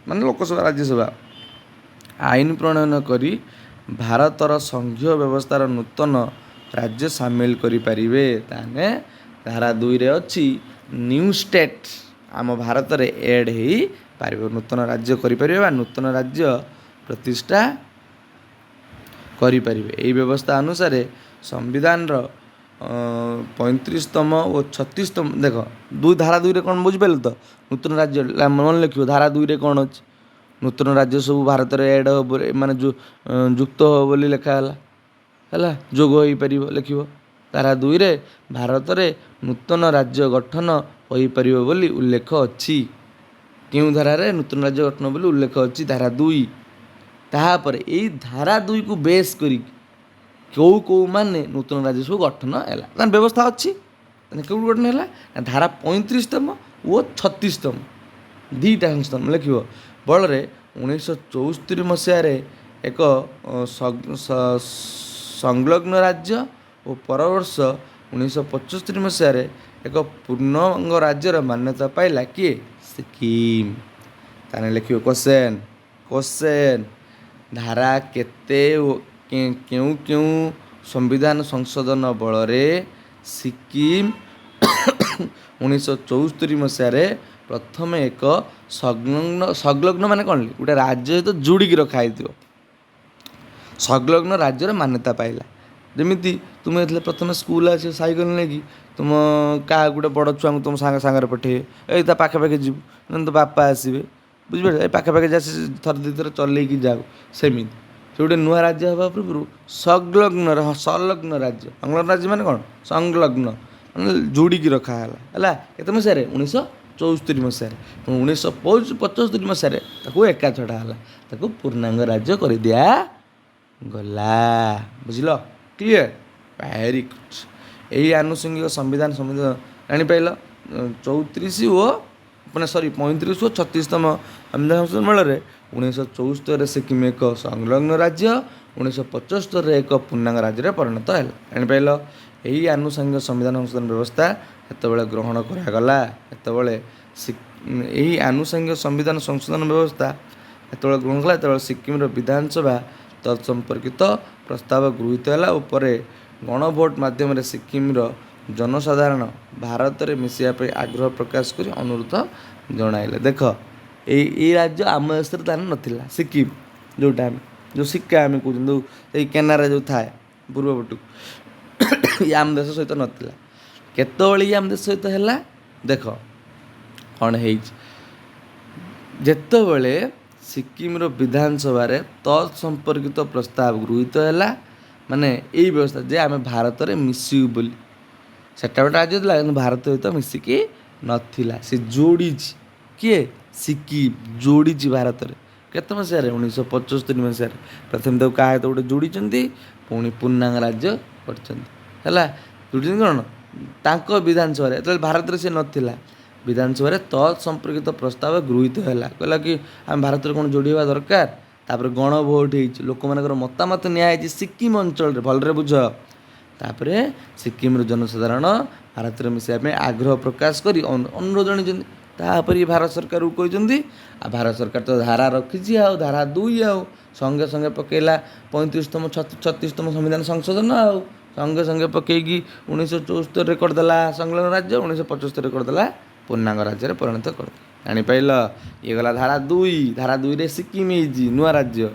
ମାନେ ଲୋକସଭା, ରାଜ୍ୟସଭା ଆଇନ ପ୍ରଣୟନ କରି ଭାରତର ସଂଘୀୟ ବ୍ୟବସ୍ଥାର ନୂତନ ରାଜ୍ୟ ସାମିଲ କରିପାରିବେ। ତାହେଲେ ଧାରା 2ରେ ଅଛି ନ୍ୟୁ ଷ୍ଟେଟ୍ ଆମ ଭାରତରେ ଏଡ୍ ହେଇପାରିବ, ନୂତନ ରାଜ୍ୟ କରିପାରିବେ ବା ନୂତନ ରାଜ୍ୟ ପ୍ରତିଷ୍ଠା କରିପାରିବେ। ଏହି ବ୍ୟବସ୍ଥା ଅନୁସାରେ ସମ୍ବିଧାନର 35ତମ ଓ 36ତମ ଦେଖ ଧାରା 2ରେ କ'ଣ ବୁଝିପାରିଲ ତ? ନୂତନ ରାଜ୍ୟ ମନେ ଲେଖିବ, ଧାରା 2ରେ କ'ଣ ଅଛି? ନୂତନ ରାଜ୍ୟ ସବୁ ଭାରତରେ ଏଡ୍ ହେବ, ମାନେ ଯୁକ୍ତ ହେବ ବୋଲି ଲେଖା ହେଲା, ଯୋଗ ହୋଇପାରିବ ଲେଖିବ। ଧାରା 2ରେ ଭାରତରେ ନୂତନ ରାଜ୍ୟ ଗଠନ ହୋଇପାରିବ ବୋଲି ଉଲ୍ଲେଖ ଅଛି। କେଉଁ ଧାରାରେ ନୂତନ ରାଜ୍ୟ ଗଠନ ବୋଲି ଉଲ୍ଲେଖ ଅଛି? ଧାରା 2। ତାପରେ ଏଇ ଧାରା 2କୁ ବେସ୍ କରିକି କେଉଁ ମାନେ ନୂତନ ରାଜ୍ୟ ସବୁ ଗଠନ ହେଲା, ତାର ବ୍ୟବସ୍ଥା ଅଛି। କେଉଁଠି ଗଠନ ହେଲା? ଧାରା 35ତମ ଓ 36ତମ ଦୁଇଟା ସଂସ୍ଥାନ ଲେଖିବ। ବଳରେ 1974 ମସିହାରେ ଏକ ସଂଲଗ୍ନ ରାଜ୍ୟ ଓ ପରବର୍ଷ 1975 ମସିହାରେ ଏକ ପୂର୍ଣ୍ଣାଙ୍ଗ ରାଜ୍ୟର ମାନ୍ୟତା ପାଇଲା କିଏ? ସିକିମ୍। ତାହେଲେ ଲେଖିବ କୋଶ୍ଚେନ୍ ଧାରା କେତେ ଓ କେଉଁ କେଉଁ ସମ୍ବିଧାନ ସଂଶୋଧନ ବଳରେ ସିକିମ୍ 1974 ମସିହାରେ ପ୍ରଥମେ ଏକ ସଂଲଗ୍ନ ମାନେ କ'ଣ? ଗୋଟେ ରାଜ୍ୟ ସହିତ ଯୋଡ଼ିକି ରଖା ହେଇଥିବ, ସଂଲଗ୍ନ ରାଜ୍ୟର ମାନ୍ୟତା ପାଇଲା। ଯେମିତି ତୁମେ ଯେତେବେଳେ ପ୍ରଥମେ ସ୍କୁଲ ଆସିବ ସାଇକେଲ ନେଇକି, ତୁମ କାହା ଗୋଟେ ବଡ଼ ଛୁଆଙ୍କୁ ତୁମ ସାଙ୍ଗରେ ପଠେଇବେ, ଏଇ ତା ପାଖାପାଖି ଯିବୁ, ନହେଲେ ତୋ ବାପା ଆସିବେ, ବୁଝିପାରିଲ? ଏ ପାଖାପାଖି ଯା, ଥରେ ଦୁଇ ଥର ଚଲେଇକି ଯାଉ। ସେମିତି ସେ ଗୋଟେ ନୂଆ ରାଜ୍ୟ ହେବା ପୂର୍ବରୁ ସଂଲଗ୍ନ ରାଜ୍ୟ, ସଂଲଗ୍ନ ରାଜ୍ୟ ମାନେ କ'ଣ? ସଂଲଗ୍ନ ମାନେ ଯୋଡ଼ିକି ରଖା ହେଲା। କେତେ ମସିହାରେ? 1974 ମସିହାରେ। 1975 ମସିହାରେ ତାକୁ ଏକାଛଡ଼ା ହେଲା, ତାକୁ ପୂର୍ଣ୍ଣାଙ୍ଗ ରାଜ୍ୟ କରିଦିଆଗଲା। ବୁଝିଲ? କ୍ଲିୟର? Very good. ଏହି ଆନୁଷଙ୍ଗିକ ସମ୍ବିଧାନ ଜାଣିପାରିଲ 34 ଓ 35 ଓ 36ତମ ସମ୍ବିଧାନ ସଂଶୋଧନ ବେଳରେ 1974ରେ ସିକିମ୍ ଏକ ସଂଲଗ୍ନ ରାଜ୍ୟ, 1975ରେ ଏକ ପୂର୍ଣ୍ଣାଙ୍ଗ ରାଜ୍ୟରେ ପରିଣତ ହେଲା। ଜାଣିପାରିଲ? ଏହି ଆନୁଷଙ୍ଗିକ ସମ୍ବିଧାନ ସଂଶୋଧନ ବ୍ୟବସ୍ଥା ଯେତେବେଳେ ଗ୍ରହଣ କରାଗଲା, ଏହି ଆନୁଷଙ୍ଗିକ ସମ୍ବିଧାନ ସଂଶୋଧନ ବ୍ୟବସ୍ଥା ଯେତେବେଳେ ଗ୍ରହଣ କଲା, ସେତେବେଳେ ସିକିମ୍ର ବିଧାନସଭା ତତ୍ସମ୍ପର୍କିତ ପ୍ରସ୍ତାବ ଗୃହୀତ ହେଲା ଓ ପରେ ଗଣଭୋଟ ମାଧ୍ୟମରେ ସିକିମ୍ର ଜନସାଧାରଣ ଭାରତରେ ମିଶିବା ପାଇଁ ଆଗ୍ରହ ପ୍ରକାଶ କରି ଅନୁରୋଧ ଜଣାଇଲେ। ଦେଖ, ଏଇ ରାଜ୍ୟ ଆମ ଦେଶରେ ତାହେଲେ ନଥିଲା। ସିକିମ୍ ଯେଉଁଟା ଯେଉଁ ସିକା ଆମେ କହୁଛନ୍ତି, ଯେଉଁ ଏଇ କେନାରା ଯେଉଁ ଥାଏ ପୂର୍ବପଟକୁ, ଇଏ ଆମ ଦେଶ ସହିତ ନଥିଲା। କେତେବେଳେ ଇଏ ଆମ ଦେଶ ସହିତ ହେଲା? ଦେଖ କ'ଣ ହେଇଛି। ଯେତେବେଳେ ସିକିମ୍ର ବିଧାନସଭାରେ ତତ୍ସମ୍ପର୍କିତ ପ୍ରସ୍ତାବ ଗୃହୀତ ହେଲା, ମାନେ ଏଇ ବ୍ୟବସ୍ଥା ଯେ ଆମେ ଭାରତରେ ମିଶିବୁ ବୋଲି, ସେଟା ଗୋଟେ ରାଜ୍ୟ ଥିଲା କିନ୍ତୁ ଭାରତ ସହିତ ମିଶିକି ନଥିଲା। ସେ ଯୋଡ଼ିଛି, କିଏ? ସିକିମ୍ ଯୋଡ଼ିଛି ଭାରତରେ। କେତେ ମସିହାରେ? 1975 ମସିହାରେ। ପ୍ରଥମେ ତାକୁ କାହା ସହିତ ଗୋଟେ ଯୋଡ଼ିଛନ୍ତି, ପୁଣି ପୂର୍ଣ୍ଣାଙ୍ଗ ରାଜ୍ୟ କରିଛନ୍ତି ହେଲା। ଯୋଡ଼ିଛନ୍ତି କ'ଣ? ତାଙ୍କ ବିଧାନସଭାରେ, ଯେତେବେଳେ ଭାରତରେ ସେ ନଥିଲା, ବିଧାନସଭାରେ ତତ୍ସମ୍ପର୍କିତ ପ୍ରସ୍ତାବ ଗୃହୀତ ହେଲା। କହିଲା କି ଆମେ ଭାରତରେ କ'ଣ ଯୋଡ଼ି ହେବା ଦରକାର। ତାପରେ ଗଣଭୋଟ ହେଇଛି, ଲୋକମାନଙ୍କର ମତାମତ ନିଆହେଇଛି ସିକିମ୍ ଅଞ୍ଚଳରେ। ଭଲରେ ବୁଝ, ତାପରେ ସିକିମ୍ର ଜନସାଧାରଣ ଭାରତରେ ମିଶାଇବା ପାଇଁ ଆଗ୍ରହ ପ୍ରକାଶ କରି ଅନୁରୋଧ ଜଣାଇଛନ୍ତି। ତାପରେ ଭାରତ ସରକାରକୁ କହିଛନ୍ତି। ଆଉ ଭାରତ ସରକାର ତ ଧାରା ରଖିଛି ଆଉ ଧାରା 2 ଆଉ ସଙ୍ଗେ ସଙ୍ଗେ ପକେଇଲା 35ତମ 36ତମ ସମ୍ବିଧାନ ସଂଶୋଧନ ଆଉ ସଙ୍ଗେ ସଙ୍ଗେ ପକେଇକି 1974ରେ କରିଦେଲା ସଂଲଗ୍ନ ରାଜ୍ୟ, 1975ରେ କରିଦେଲା ପୂର୍ଣ୍ଣାଙ୍ଗ ରାଜ୍ୟରେ ପରିଣତ କରିଦେଲା। ଜାଣିପାରିଲ, ଇଏ ଗଲା ଧାରା 2। ଧାରା 2ରେ ସିକିମ୍ ହେଇଛି ନୂଆ ରାଜ୍ୟ।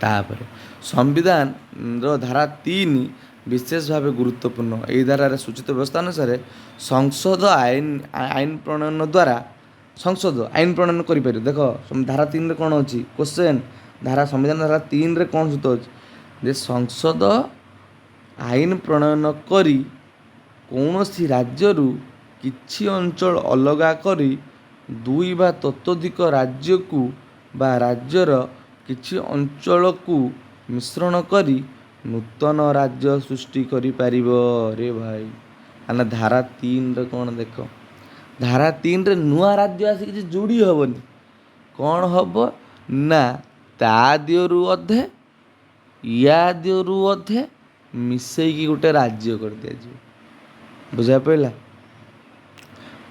ତାପରେ ସମ୍ବିଧାନର ଧାରା 3 ବିଶେଷ ଭାବେ ଗୁରୁତ୍ୱପୂର୍ଣ୍ଣ। ଏହି ଧାରାରେ ସୂଚିତ ବ୍ୟବସ୍ଥା ଅନୁସାରେ ସଂସଦ ଆଇନ ପ୍ରଣୟନ ଦ୍ୱାରା ସଂସଦ ଆଇନ ପ୍ରଣୟନ କରିପାରିବ। ଦେଖ ଧାରା 3ରେ କ'ଣ ଅଛି କ୍ୱେଶ୍ଚନ୍, ସମ୍ବିଧାନ ଧାରା 3ରେ କ'ଣ ସୂଚିତ ଅଛି ଯେ ସଂସଦ ଆଇନ ପ୍ରଣୟନ କରି କୌଣସି ରାଜ୍ୟରୁ କିଛି ଅଞ୍ଚଳ ଅଲଗା କରି 2 ବା ତତୋଧିକ ରାଜ୍ୟକୁ ବା ରାଜ୍ୟର କିଛି ଅଞ୍ଚଳକୁ ମିଶ୍ରଣ କରି ନୂତନ ରାଜ୍ୟ ସୃଷ୍ଟି କରିପାରିବ। ରେ ଭାଇ, ମାନେ ଧାରା 3ରେ କ'ଣ ଦେଖ, ଧାରା 3ରେ ନୂଆ ରାଜ୍ୟ ଆସି କିଛି ଯୋଡ଼ି ହେବନି। କ'ଣ ହେବ ନା ତା ଦିହରୁ ଅଧେ ୟା ଦିହରୁ ଅଧେ ମିଶେଇକି ଗୋଟେ ରାଜ୍ୟ କରିଦିଆଯିବ। ବୁଝା ପଡ଼ିଲା?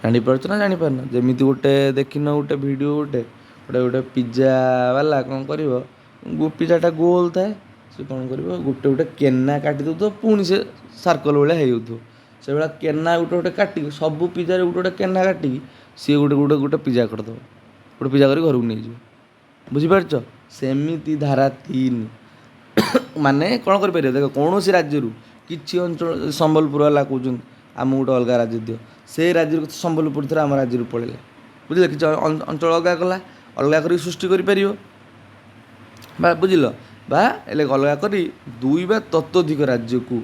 ଜାଣିପାରୁଛ ନା ଜାଣିପାରୁନ? ଯେମିତି ଗୋଟେ ଦେଖିନ ଗୋଟେ ଭିଡ଼ିଓ ଗୋଟେ ପିଜ୍ଜା ବାଲା କ'ଣ କରିବ, ପିଜ୍ଜାଟା ଗୋଲ ଥାଏ, ସେ କ'ଣ କରିବ ଗୋଟେ କେନା କାଟି ଦେଉଥିବ, ପୁଣି ସେ ସାର୍କଲ ଭଳିଆ ହେଇଯାଉଥିବ। ସେଇଭଳିଆ କେନା ଗୋଟେ କାଟିକି ସବୁ ପିଜ୍ଜାରେ ଗୋଟେ କେନା କାଟିକି ସିଏ ଗୋଟେ ପିଜ୍ଜା କରିଦେବ, ଗୋଟେ ପିଜ୍ଜା କରି ଘରକୁ ନେଇଯିବ। ବୁଝିପାରୁଛ? ସେମିତି ଧାରା 3 ମାନେ କ'ଣ କରିପାରିବ, ଦେଖ କୌଣସି ରାଜ୍ୟରୁ କିଛି ଅଞ୍ଚଳ, ସମ୍ବଲପୁର ହେଲା କହୁଛନ୍ତି ଆମକୁ ଗୋଟେ ଅଲଗା ରାଜ୍ୟ ଦିଅ, ସେଇ ରାଜ୍ୟରୁ ସମ୍ବଲପୁର ଥରେ ଆମ ରାଜ୍ୟରୁ ପଳେଇଲା, ବୁଝିଲେ, କିଛି ଅଞ୍ଚଳ ଅଲଗା କଲା, ଅଲଗା କରିକି ସୃଷ୍ଟି କରିପାରିବ। ବା ବୁଝିଲ, ବା ହେଲେ ଅଲଗା କରି 2 ବା ତତୋଧିକ ରାଜ୍ୟକୁ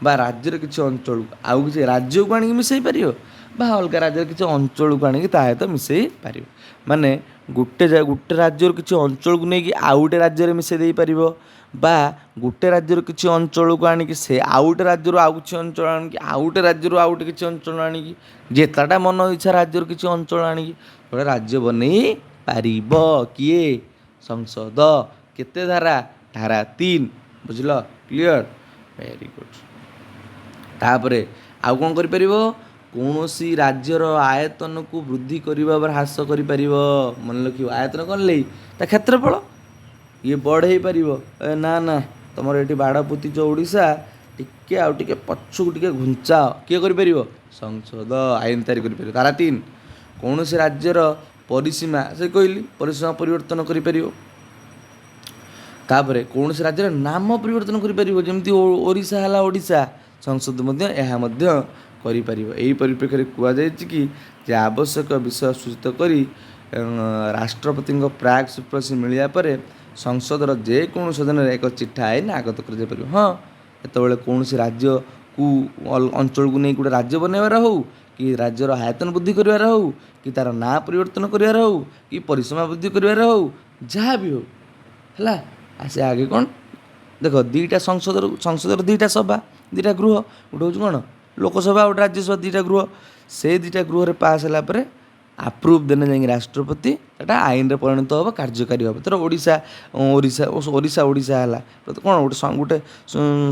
ବା ରାଜ୍ୟର କିଛି ଅଞ୍ଚଳକୁ ଆଉ କିଛି ରାଜ୍ୟକୁ ଆଣିକି ମିଶାଇ ପାରିବ, ବା ଅଲଗା ରାଜ୍ୟର କିଛି ଅଞ୍ଚଳକୁ ଆଣିକି ତା ସହିତ ମିଶାଇ ପାରିବ। ମାନେ ଗୋଟେ ରାଜ୍ୟର କିଛି ଅଞ୍ଚଳକୁ ନେଇକି ଆଉ ଗୋଟେ ରାଜ୍ୟରେ ମିଶାଇ ଦେଇପାରିବ, ବା ଗୋଟେ ରାଜ୍ୟର କିଛି ଅଞ୍ଚଳକୁ ଆଣିକି ସେ ଆଉ ଗୋଟେ ରାଜ୍ୟରୁ ଆଉ କିଛି ଅଞ୍ଚଳ ଆଣିକି ଆଉ ଗୋଟେ ରାଜ୍ୟରୁ ଆଉ ଗୋଟେ କିଛି ଅଞ୍ଚଳ ଆଣିକି ଯେତେଟା ମନ ଇଚ୍ଛା ରାଜ୍ୟର କିଛି ଅଞ୍ଚଳ ଆଣିକି ଗୋଟେ ରାଜ୍ୟ ବନେଇ ପାରିବ। କିଏ? ସଂସଦ। କେତେ ଧାରା? ଧାରା 3। ବୁଝିଲ? କ୍ଲିଅର? Very good. ତାପରେ ଆଉ କ'ଣ କରିପାରିବ? କୌଣସି ରାଜ୍ୟର ଆୟତନକୁ ବୃଦ୍ଧି କରିବା ବା ହ୍ରାସ କରିପାରିବ। ମନେ ରଖିବ, ଆୟତନ କ'ଣ ନେଇ ତା କ୍ଷେତ୍ରଫଳ ଇଏ ବଢ଼େଇ ପାରିବ। ନା ତମର ଏଠି ବାଡ଼ ପୋତିଛ ଓଡ଼ିଶା, ଟିକେ ଆଉ ଟିକେ ପଛକୁ ଟିକେ ଘୁଞ୍ଚାଅ, କିଏ କରିପାରିବ? ସଂସଦ ଆଇନ ତିଆରି କରିପାରିବ। ଧାରା 3 କୌଣସି ରାଜ୍ୟର ପରିସୀମା, ସେ କହିଲି ପରିସୀମା ପରିବର୍ତ୍ତନ କରିପାରିବ। ତାପରେ କୌଣସି ରାଜ୍ୟର ନାମ ପରିବର୍ତ୍ତନ କରିପାରିବ, ଯେମିତି ଓଡ଼ିଶା ହେଲା ଓଡ଼ିଶା, ସଂସଦ ମଧ୍ୟ ଏହା ମଧ୍ୟ କରିପାରିବ। ଏହି ପରିପ୍ରେକ୍ଷୀରେ କୁହାଯାଇଛି କି ଯେ ଆବଶ୍ୟକ ବିଷୟ ସୂଚିତ କରି ରାଷ୍ଟ୍ରପତିଙ୍କ ପ୍ରାକ୍ ସୁପାରିଶ ମିଳିବା ପରେ ସଂସଦର ଯେକୌଣସି ସଦନରେ ଏକ ଚିଠା ଆଇନ ଆଗତ କରାଯାଇପାରିବ। ହଁ, ଯେତେବେଳେ କୌଣସି ରାଜ୍ୟକୁ ଅଞ୍ଚଳକୁ ନେଇ ଗୋଟେ ରାଜ୍ୟ ବନେଇବାର ହେଉ, କି ରାଜ୍ୟର ଆୟତନ ବୃଦ୍ଧି କରିବାର ହେଉ, କି ତା'ର ନାଁ ପରିବର୍ତ୍ତନ କରିବାର ହେଉ, କି ପରିସୀମା ବୃଦ୍ଧି କରିବାର ହେଉ, ଯାହା ବି ହେଉ ହେଲା, ସେ ଆଗେ କ'ଣ ଦେଖ, ସଂସଦର 2ଟା ସଭା, 2ଟା ଗୃହ, ଗୋଟେ ହେଉଛି କ'ଣ ଲୋକସଭା, ଗୋଟେ ରାଜ୍ୟସଭା, 2ଟା ଗୃହ। ସେ 2ଟା ଗୃହରେ ପାସ୍ ହେଲା ପରେ ଆପ୍ରୁଭ୍ ଦେଲେ ଯାଇକି ରାଷ୍ଟ୍ରପତି ଏଟା ଆଇନରେ ପରିଣତ ହେବ, କାର୍ଯ୍ୟକାରୀ ହେବ। ଧର ଓଡ଼ିଶା ହେଲା କ'ଣ ଗୋଟେ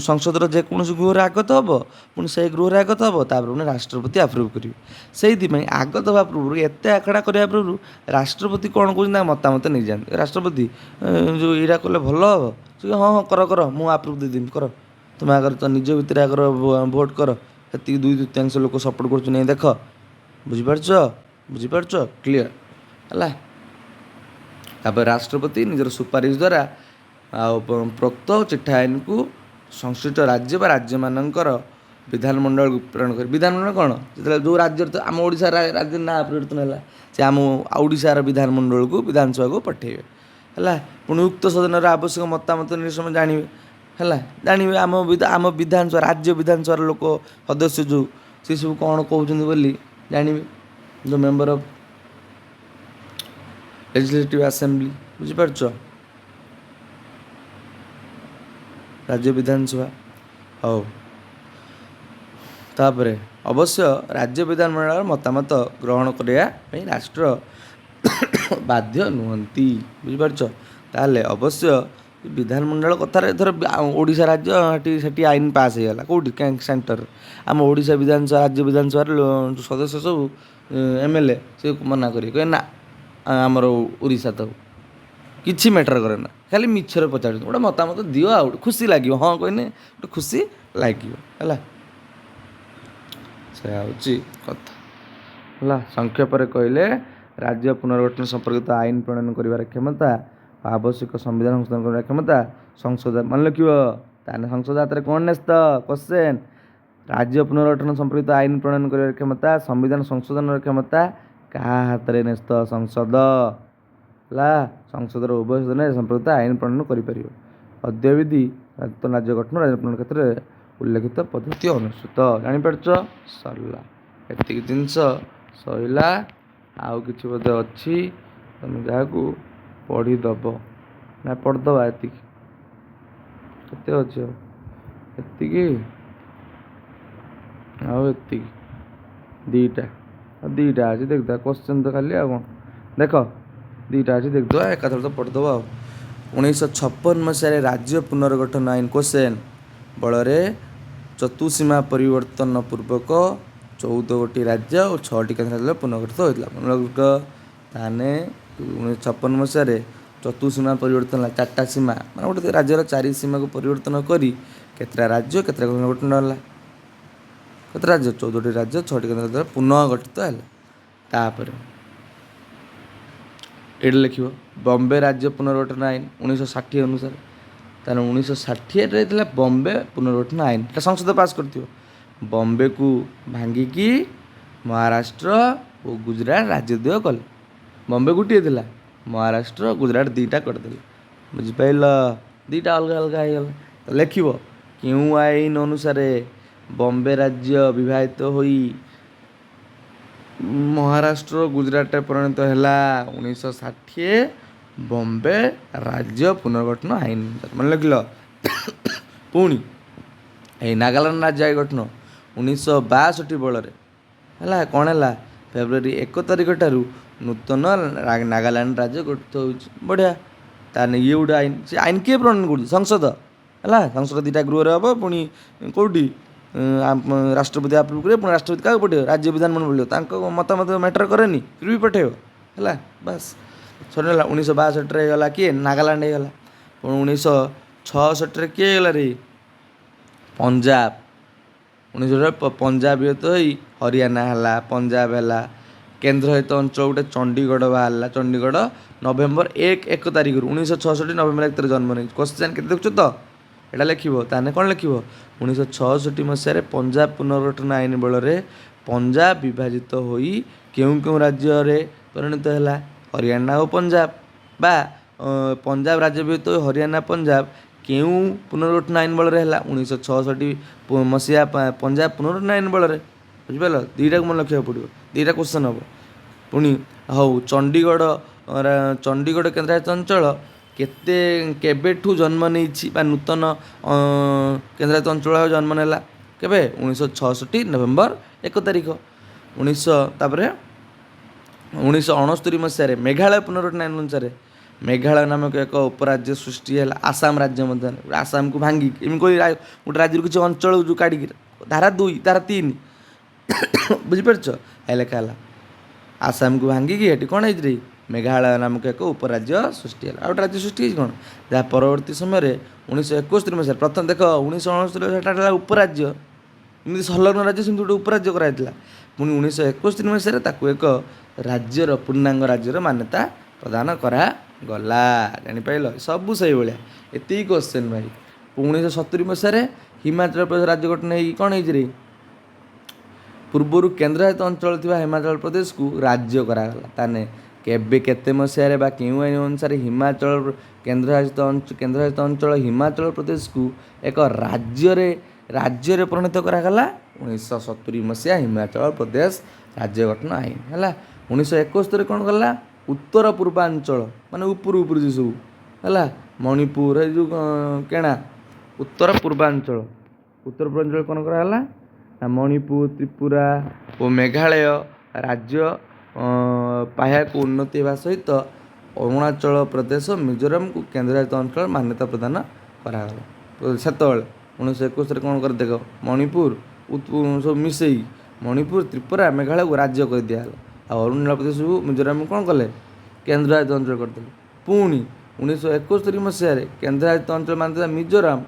ସଂସଦର ଯେକୌଣସି ଗୃହରେ ଆଗତ ହେବ, ପୁଣି ସେଇ ଗୃହରେ ଆଗତ ହେବ, ତାପରେ ପୁଣି ରାଷ୍ଟ୍ରପତି ଆପ୍ରୁଭ୍ କରିବେ। ସେଇଥିପାଇଁ ଆଗତ ହେବା ପୂର୍ବରୁ, ଏତେ ଆଖଡ଼ା କରିବା ପୂର୍ବରୁ ରାଷ୍ଟ୍ରପତି କ'ଣ କହୁଛନ୍ତି ତାଙ୍କ ମତାମତ ନେଇଯାଆନ୍ତି। ରାଷ୍ଟ୍ରପତି ଯେଉଁ ଏଇଟା କଲେ ଭଲ ହେବ, ସେ ହଁ କର, ମୁଁ ଆପ୍ରୁଭ୍ ଦେଇଦେବି, କର, ତୁମେ ଆଗର ତ ନିଜ ଭିତରେ ଆଗର ଭୋଟ୍ କର, ସେତିକି 2/3 ଲୋକ ସପୋର୍ଟ କରୁଛନ୍ତି, ଦେଖ। ବୁଝିପାରୁଛ? କ୍ଲିଅର ହେଲା? ତାପରେ ରାଷ୍ଟ୍ରପତି ନିଜର ସୁପାରିଶ ଦ୍ୱାରା ଆଉ ପ୍ରୋକ୍ତ ଚିଠା ଆଇନକୁ ସଂଶ୍ଳିଷ୍ଟ ରାଜ୍ୟ ବା ରାଜ୍ୟମାନଙ୍କର ବିଧାନମଣ୍ଡଳକୁ ପ୍ରେରଣ କରି। ବିଧାନମଣ୍ଡଳ କ'ଣ? ଯେତେବେଳେ ଯେଉଁ ରାଜ୍ୟରେ ତ ଆମ ଓଡ଼ିଶାର ରାଜ୍ୟର ନାଁ ପରିବର୍ତ୍ତନ ହେଲା, ସେ ଆମ ଓଡ଼ିଶାର ବିଧାନମଣ୍ଡଳକୁ, ବିଧାନସଭାକୁ ପଠାଇବେ ହେଲା। ପୁଣି ଉକ୍ତ ସଦନର ଆବଶ୍ୟକ ମତାମତ ନିଶ୍ଚୟ ଜାଣିବେ ଆମ ବିଧାନସଭା, ରାଜ୍ୟ ବିଧାନସଭାର ଲୋକ ସଦସ୍ୟ ଯେଉଁ, ସେ ସବୁ କ'ଣ କହୁଛନ୍ତି ବୋଲି ଜାଣିବେ, ଯେଉଁ ମେମ୍ବର ଅଫ୍ ଲେଜିସ୍ଲେଟିଭ୍ ଆସେମ୍ବଲି। ବୁଝିପାରୁଛ? ରାଜ୍ୟ ବିଧାନସଭା। ହଉ, ତାପରେ ଅବଶ୍ୟ ରାଜ୍ୟ ବିଧାନମଣ୍ଡଳର ମତାମତ ଗ୍ରହଣ କରିବା ପାଇଁ ରାଷ୍ଟ୍ର ବାଧ୍ୟ ନୁହନ୍ତି। ବୁଝିପାରୁଛ? ତାହେଲେ ଅବଶ୍ୟ ବିଧାନମଣ୍ଡଳ କଥାରେ ଧର ଓଡ଼ିଶା ରାଜ୍ୟ ସେଠି ଆଇନ ପାସ୍ ହେଇଗଲା କେଉଁଠି ସେଣ୍ଟର ଆମ ଓଡ଼ିଶା ବିଧାନସଭା ରାଜ୍ୟ ବିଧାନସଭାର ସଦସ୍ୟ ସବୁ MLA ସେ ମନା କରିବେ କହିବେ ନା ଆମର ଓଡ଼ିଶା ତ କିଛି ମ୍ୟାଟର କରେ ନା ଖାଲି ମିଛରେ ପଚାରୁଛନ୍ତି ଗୋଟେ ମତାମତ ଦିଅ ଆଉ ଗୋଟେ ଖୁସି ଲାଗିବ ହଁ କହିଲେ ଗୋଟେ ଖୁସି ଲାଗିବ ହେଲା ସେ ହେଉଛି କଥା ହେଲା। ସଂକ୍ଷେପରେ କହିଲେ ରାଜ୍ୟ ପୁନର୍ଗଠନ ସମ୍ପର୍କିତ ଆଇନ ପ୍ରଣୟନ କରିବାର କ୍ଷମତା ଆବଶ୍ୟକ ସମ୍ବିଧାନ ସଂଶୋଧନ କରିବାର କ୍ଷମତା ସଂସଦ ମନେ ରଖିବ ତାହେଲେ ସଂସଦ ହାତରେ କ'ଣ ନେସ୍ତ କ୍ୱେଶ୍ଚେନ୍ ରାଜ୍ୟ ପୁନର୍ଗଠନ ସମ୍ପର୍କିତ ଆଇନ ପ୍ରଣୟନ କରିବାର କ୍ଷମତା ସମ୍ବିଧାନ ସଂଶୋଧନର କ୍ଷମତା କାହା ହାତରେ ନ୍ୟସ୍ତ ସଂସଦ ହେଲା ସଂସଦର ଉଭୟ ସଦନରେ ସମ୍ପର୍କିତ ଆଇନ ପ୍ରଣୟନ କରିପାରିବ ଅଦ୍ୟବିଧି ରାଜ୍ୟ ଗଠନ ରାଜ୍ୟ ପ୍ରଣୟନ କ୍ଷେତ୍ରରେ ଉଲ୍ଲେଖିତ ପଦ୍ଧତି ଅନୁସୃତ ଜାଣିପାରୁଛ ସରିଲା ଏତିକି ଜିନିଷ ସରିଲା ଆଉ କିଛି ବୋଧେ ଅଛି ତମେ ଯାହାକୁ ପଢ଼ିଦେବ ନା ପଢ଼ିଦେବା ଏତିକି କେତେ ଅଛି ଆଉ ଏତିକି ଆଉ ଏତିକି ଦୁଇଟା ଅଛି ଦେଖିଦେବା କ୍ୱେଶ୍ଚନ୍ ତ ଖାଲି ଆଉ କ'ଣ ଦେଖ ଦୁଇଟା ଅଛି ଦେଖିଦେବା ଏକାଥରେ ତ ପଢ଼ିଦେବା ଆଉ 1956 ମସିହାରେ ରାଜ୍ୟ ପୁନର୍ଗଠନ ଆଇନ କ୍ୱେଶ୍ଚନ୍ ବଳରେ ଚତୁସୀମା ପରିବର୍ତ୍ତନ ପୂର୍ବକ 14ଗୋଟି ରାଜ୍ୟ ଓ 6ଟି କେନ୍ଦ୍ରାଞ୍ଚଳ ପୁନର୍ଗଠିତ ହୋଇଥିଲା ତାହେଲେ 1956 ମସିହାରେ ଚତୁସୀମା ପରିବର୍ତ୍ତନ ହେଲା 4ଟା ସୀମା ମାନେ ଗୋଟେ ରାଜ୍ୟର 4 ସୀମାକୁ ପରିବର୍ତ୍ତନ କରି କେତେଟା ରାଜ୍ୟ କେତେଟା ପୁନର୍ଗଠନ ହେଲା କେତେ ରାଜ୍ୟ 14ଟି ରାଜ୍ୟ 6ଟି କେନ୍ଦ୍ରାଞ୍ଚଳ ପୁନଃଗଠିତ ହେଲା ତାପରେ ଏଇଠି ଲେଖିବ ବମ୍ବେ ରାଜ୍ୟ ପୁନର୍ଗଠନ ଆଇନ 1960 ଅନୁସାରେ ତାହେଲେ 1960ରେ ହେଇଥିଲା ବମ୍ବେ ପୁନର୍ଗଠନ ଆଇନ ଏଟା ସଂସଦ ପାସ୍ କରିଥିବ ବମ୍ବେକୁ ଭାଙ୍ଗିକି ମହାରାଷ୍ଟ୍ର ଓ ଗୁଜୁରାଟ ରାଜ୍ୟ ଦେୟ କଲେ ବମ୍ବେ ଗୋଟିଏ ଥିଲା ମହାରାଷ୍ଟ୍ର ଗୁଜୁରାଟ ଦୁଇଟା କରିଦେଲେ ବୁଝିପାରିଲ ଦୁଇଟା ଅଲଗା ଅଲଗା ହେଇଗଲା ତ ଲେଖିବ କେଉଁ ଆଇନ ଅନୁସାରେ ବମ୍ବେ ରାଜ୍ୟ ବିଭାଜିତ ହୋଇ ମହାରାଷ୍ଟ୍ର ଗୁଜୁରାଟରେ ପରିଣତ ହେଲା 1960 ବମ୍ବେ ରାଜ୍ୟ ପୁନର୍ଗଠନ ଆଇନ ମାନେ ଲେଖିଲ ପୁଣି ଏଇ ନାଗାଲାଣ୍ଡ ରାଜ୍ୟ ଗଠନ 1962 ବଳରେ ହେଲା କ'ଣ ହେଲା ଫେବୃଆରୀ 1 ତାରିଖ ଠାରୁ ନୂତନ ନାଗାଲାଣ୍ଡ ରାଜ୍ୟ ଗଠିତ ହେଉଛି ବଢ଼ିଆ ତାହେଲେ ଇଏ ଗୋଟେ ଆଇନ ସେ ଆଇନ କିଏ ପ୍ରଣୟନ କରୁଛି ସଂସଦ ହେଲା ସଂସଦ ଦୁଇଟା ଗୃହରେ ହେବ ପୁଣି କେଉଁଠି ରାଷ୍ଟ୍ରପତି ଆପ୍ରୁଭ୍ କରିବେ ପୁଣି ରାଷ୍ଟ୍ରପତି କାହାକୁ ପଠାଇବ ରାଜ୍ୟ ବିଧାନମଣ୍ଡଳ ପଠାଇବ ତାଙ୍କ ମତାମତ ମ୍ୟାଟର କରେନି ବି ପଠାଇବ ହେଲା ବାସ୍ ସରିଲା 1962ରେ ହେଇଗଲା କିଏ ନାଗାଲାଣ୍ଡ ହେଇଗଲା ପୁଣି 1966ରେ କିଏ ହେଇଗଲା ରେ ପଞ୍ଜାବ 1960 ପଞ୍ଜାବ ବିହତ ହୋଇ ହରିୟାଣା ହେଲା ପଞ୍ଜାବ ହେଲା କେନ୍ଦ୍ରଶାସିତ ଅଞ୍ଚଳ ଗୋଟେ ଚଣ୍ଡିଗଡ଼ ବାହାରିଲା ଚଣ୍ଡିଗଡ଼ ନଭେମ୍ବର 1 ତାରିଖରୁ 1966 ନଭେମ୍ବର 1 ତାରିଖ ଜନ୍ମ ନେଇଛି କ୍ୱେଶ୍ଚନ୍ କେତେ ଦେଖୁଛ ତ ଏଇଟା ଲେଖିବ ତାହେଲେ କ'ଣ ଲେଖିବ 1966 ମସିହାରେ ପଞ୍ଜାବ ପୁନର୍ଗଠନ ଆଇନ ବଳରେ ପଞ୍ଜାବ ବିଭାଜିତ ହୋଇ କେଉଁ କେଉଁ ରାଜ୍ୟରେ ପରିଣତ ହେଲା ହରିୟାଣା ଓ ପଞ୍ଜାବ ବା ପଞ୍ଜାବ ରାଜ୍ୟ ବିଭାଜିତ ହୋଇ ହରିୟାଣା ପଞ୍ଜାବ କେଉଁ ପୁନର୍ଗଠନ ଆଇନ ବଳରେ ହେଲା 1966 ମସିହା ପଞ୍ଜାବ ପୁନର୍ଗଠନ ଆଇନ ବଳରେ ବୁଝିପାରିଲ ଦୁଇଟାକୁ ମନେ ରଖିବାକୁ ପଡ଼ିବ ଦୁଇଟା କ୍ୱେଶ୍ଚନ୍ ହେବ ପୁଣି ହଉ ଚଣ୍ଡିଗଡ଼ କେନ୍ଦ୍ରାଶାସିତ ଅଞ୍ଚଳ କେବେଠୁ ଜନ୍ମ ନେଇଛି ବା ନୂତନ କେନ୍ଦ୍ରାଶାସିତ ଅଞ୍ଚଳ ଜନ୍ମ ନେଲା କେବେ 1966 ନଭେମ୍ବର 1 ତାରିଖ ତାପରେ 1969 ମସିହାରେ ମେଘାଳୟ ପୁନର୍ଗଠନ ଆଇନ ଅନୁସାରେ ମେଘାଳୟ ନାମକ ଏକ ଉପରାଜ୍ୟ ସୃଷ୍ଟି ହେଲା ଆସାମ ରାଜ୍ୟ ମଧ୍ୟରେ ଆସାମକୁ ଭାଙ୍ଗିକି ଏମିତି ଗୋଟେ ରାଜ୍ୟରୁ କିଛି ଅଞ୍ଚଳ ଯେଉଁ କାଢ଼ିକି ଧାରା 2 ଧାରା 3 ବୁଝିପାରୁଛ ଲେଖା ହେଲା ଆସାମକୁ ଭାଙ୍ଗିକି ଏଠି କ'ଣ ହେଇଛି ରେ ମେଘାଳୟ ନାମକ ଏକ ଉପରାଜ୍ୟ ସୃଷ୍ଟି ହେଲା ଆଉ ଗୋଟେ ରାଜ୍ୟ ସୃଷ୍ଟି ହେଇଛି କ'ଣ ଯାହା ପରବର୍ତ୍ତୀ ସମୟରେ 1971 ମସିହାରେ ପ୍ରଥମ ଦେଖ 1969 ସେଟା ହେଲା ଉପରାଜ୍ୟ ଏମିତି ସଂଲଗ୍ନ ରାଜ୍ୟ ସେମିତି ଗୋଟେ ଉପରାଜ୍ୟ କରାଯାଇଥିଲା ପୁଣି 1971 ମସିହାରେ ତାକୁ ଏକ ରାଜ୍ୟର ପୂର୍ଣ୍ଣାଙ୍ଗ ରାଜ୍ୟର ମାନ୍ୟତା ପ୍ରଦାନ କରାଗଲା ଜାଣିପାରିଲ ସବୁ ସେଇଭଳିଆ ଏତିକି କ୍ୱେଶ୍ଚନ୍ ଭାଇ 1970 ମସିହାରେ ହିମାଚଳ ପ୍ରଦେଶ ରାଜ୍ୟ ଗଠନ ହେଇକି କ'ଣ ହେଇଛି ରେ ପୂର୍ବରୁ କେନ୍ଦ୍ରଶାସିତ ଅଞ୍ଚଳ ଥିବା ହିମାଚଳ ପ୍ରଦେଶକୁ ରାଜ୍ୟ କରାଗଲା ତାହେଲେ କେବେ କେତେ ମସିହାରେ ବା କେଉଁ ଆଇନ ଅନୁସାରେ କେନ୍ଦ୍ରଶାସିତ ଅଞ୍ଚଳ ହିମାଚଳ ପ୍ରଦେଶକୁ ଏକ ରାଜ୍ୟରେ ପରିଣତ କରାଗଲା 1970 ମସିହା ହିମାଚଳ ପ୍ରଦେଶ ରାଜ୍ୟ ଗଠନ ଆଇନ ହେଲା 1971 କ'ଣ କଲା ଉତ୍ତର ପୂର୍ବାଞ୍ଚଳ ମାନେ ଉପରୁ ସବୁ ହେଲା ମଣିପୁର ଏ ଯେଉଁ କେଣା ଉତ୍ତର ପୂର୍ବାଞ୍ଚଳ କ'ଣ କରାଗଲା ନା ମଣିପୁର ତ୍ରିପୁରା ଓ ମେଘାଳୟ ରାଜ୍ୟ ପାହ୍ୟାକୁ ଉନ୍ନତି ହେବା ସହିତ ଅରୁଣାଚଳ ପ୍ରଦେଶ ମିଜୋରାମକୁ କେନ୍ଦ୍ରାୟତ୍ତ ଅଞ୍ଚଳ ମାନ୍ୟତା ପ୍ରଦାନ କରାଗଲା। ସେତେବେଳେ 1921ରେ କ'ଣ କରି ଦେଖ, ମଣିପୁର ସବୁ ମିଶେଇ ମଣିପୁର, ତ୍ରିପୁରା, ମେଘାଳୟକୁ ରାଜ୍ୟ କରିଦିଆଗଲା। ଆଉ ଅରୁଣାଚଳ ପ୍ରଦେଶକୁ ମିଜୋରାମକୁ କ'ଣ କଲେ, କେନ୍ଦ୍ରାୟତ୍ତ ଅଞ୍ଚଳ କରିଦେଲେ। ପୁଣି 1971 ମସିହାରେ କେନ୍ଦ୍ରାୟତ୍ତ ଅଞ୍ଚଳ ମାନ୍ୟତା ମିଜୋରାମ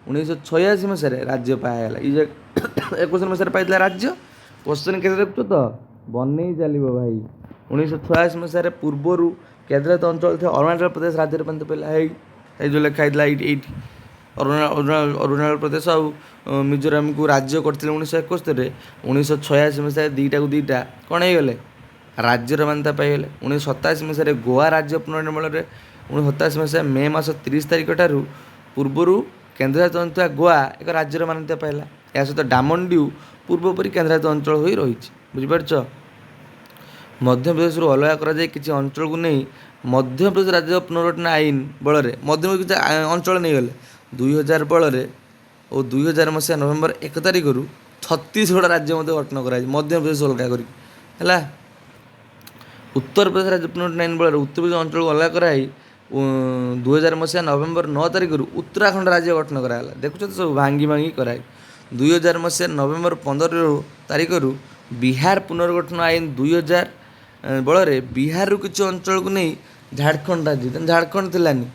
1986 ମସିହାରେ ରାଜ୍ୟ ପାଇଗଲା। ଇଏ 21 ମସିହାରେ ପାଇଥିଲା ରାଜ୍ୟ। କ୍ୱେଶ୍ଚନ୍ କେତେ ଦେଖୁଛ ତ, ବନେଇ ଚାଲିବ ଭାଇ। 1986 ମସିହାରେ ପୂର୍ବରୁ କେନ୍ଦ୍ରାୟତ୍ତ ଅଞ୍ଚଳ ଥିବା ଅରୁଣାଚଳ ପ୍ରଦେଶ ରାଜ୍ୟରେ ମାନ୍ୟତା ପାଇଲା। ଏଇ ଯେଉଁ ଲେଖା ହେଇଥିଲା ଏଇଠି ଅରୁଣାଚଳ ପ୍ରଦେଶ ଆଉ ମିଜୋରାମକୁ ରାଜ୍ୟ କରିଥିଲେ 1971ରେ। 1986 ମସିହାରେ ଦୁଇଟାକୁ ଦୁଇଟା କ'ଣ ହେଇଗଲେ, ରାଜ୍ୟର ମାନ୍ୟତା ପାଇଗଲେ। 1987 ମସିହାରେ ଗୋଆ ରାଜ୍ୟ ପୁନର୍ନିର୍ମାଣରେ 1987 ମସିହା ମେ ମାସ 30 ତାରିଖ ଠାରୁ ପୂର୍ବରୁ କେନ୍ଦ୍ରାୟତ୍ତ ଅଞ୍ଚଳ ଗୋଆ ଏକ ରାଜ୍ୟର ମାନ୍ୟତା ପାଇଲା। ଏହା ସହିତ ଡାମନଡିଉ ପୂର୍ବପରି କେନ୍ଦ୍ରାୟତ୍ତ ଅଞ୍ଚଳ ହୋଇ ରହିଛି। ବୁଝିପାରୁଛ? ମଧ୍ୟପ୍ରଦେଶରୁ ଅଲଗା କରାଯାଇ କିଛି ଅଞ୍ଚଳକୁ ନେଇ ମଧ୍ୟପ୍ରଦେଶ ରାଜ୍ୟ ପୁନର୍ଗଠନ ଆଇନ ବଳରେ ମଧ୍ୟପ୍ରଦେଶ କିଛି ଅଞ୍ଚଳ ନେଇଗଲେ 2000 ବଳରେ ଓ 2000 ମସିହା ନଭେମ୍ବର 1 ତାରିଖରୁ ଛତିଶଗଡ଼ ରାଜ୍ୟ ମଧ୍ୟ ଗଠନ କରାଯାଇଛି, ମଧ୍ୟପ୍ରଦେଶ ଅଲଗା କରିକି ହେଲା। ଉତ୍ତରପ୍ରଦେଶ ରାଜ୍ୟ ପୁନର୍ଗଠନ ଆଇନ ବଳରେ ଉତ୍ତରପ୍ରଦେଶ ଅଞ୍ଚଳକୁ ଅଲଗା କରାଇ 2000 ମସିହା ନଭେମ୍ବର 9 ତାରିଖରୁ ଉତ୍ତରାଖଣ୍ଡ ରାଜ୍ୟ ଗଠନ କରାଗଲା। ଦେଖୁଛ ତ ସବୁ ଭାଙ୍ଗି କରାଇ। 2000 ମସିହା ନଭେମ୍ବର 15 ତାରିଖରୁ ବିହାର ପୁନର୍ଗଠନ ଆଇନ 2000 ବଳରେ ବିହାରରୁ କିଛି ଅଞ୍ଚଳକୁ ନେଇ ଝାଡ଼ଖଣ୍ଡ ରାଜ୍ୟ, ଝାଡ଼ଖଣ୍ଡ ଥିଲାନି,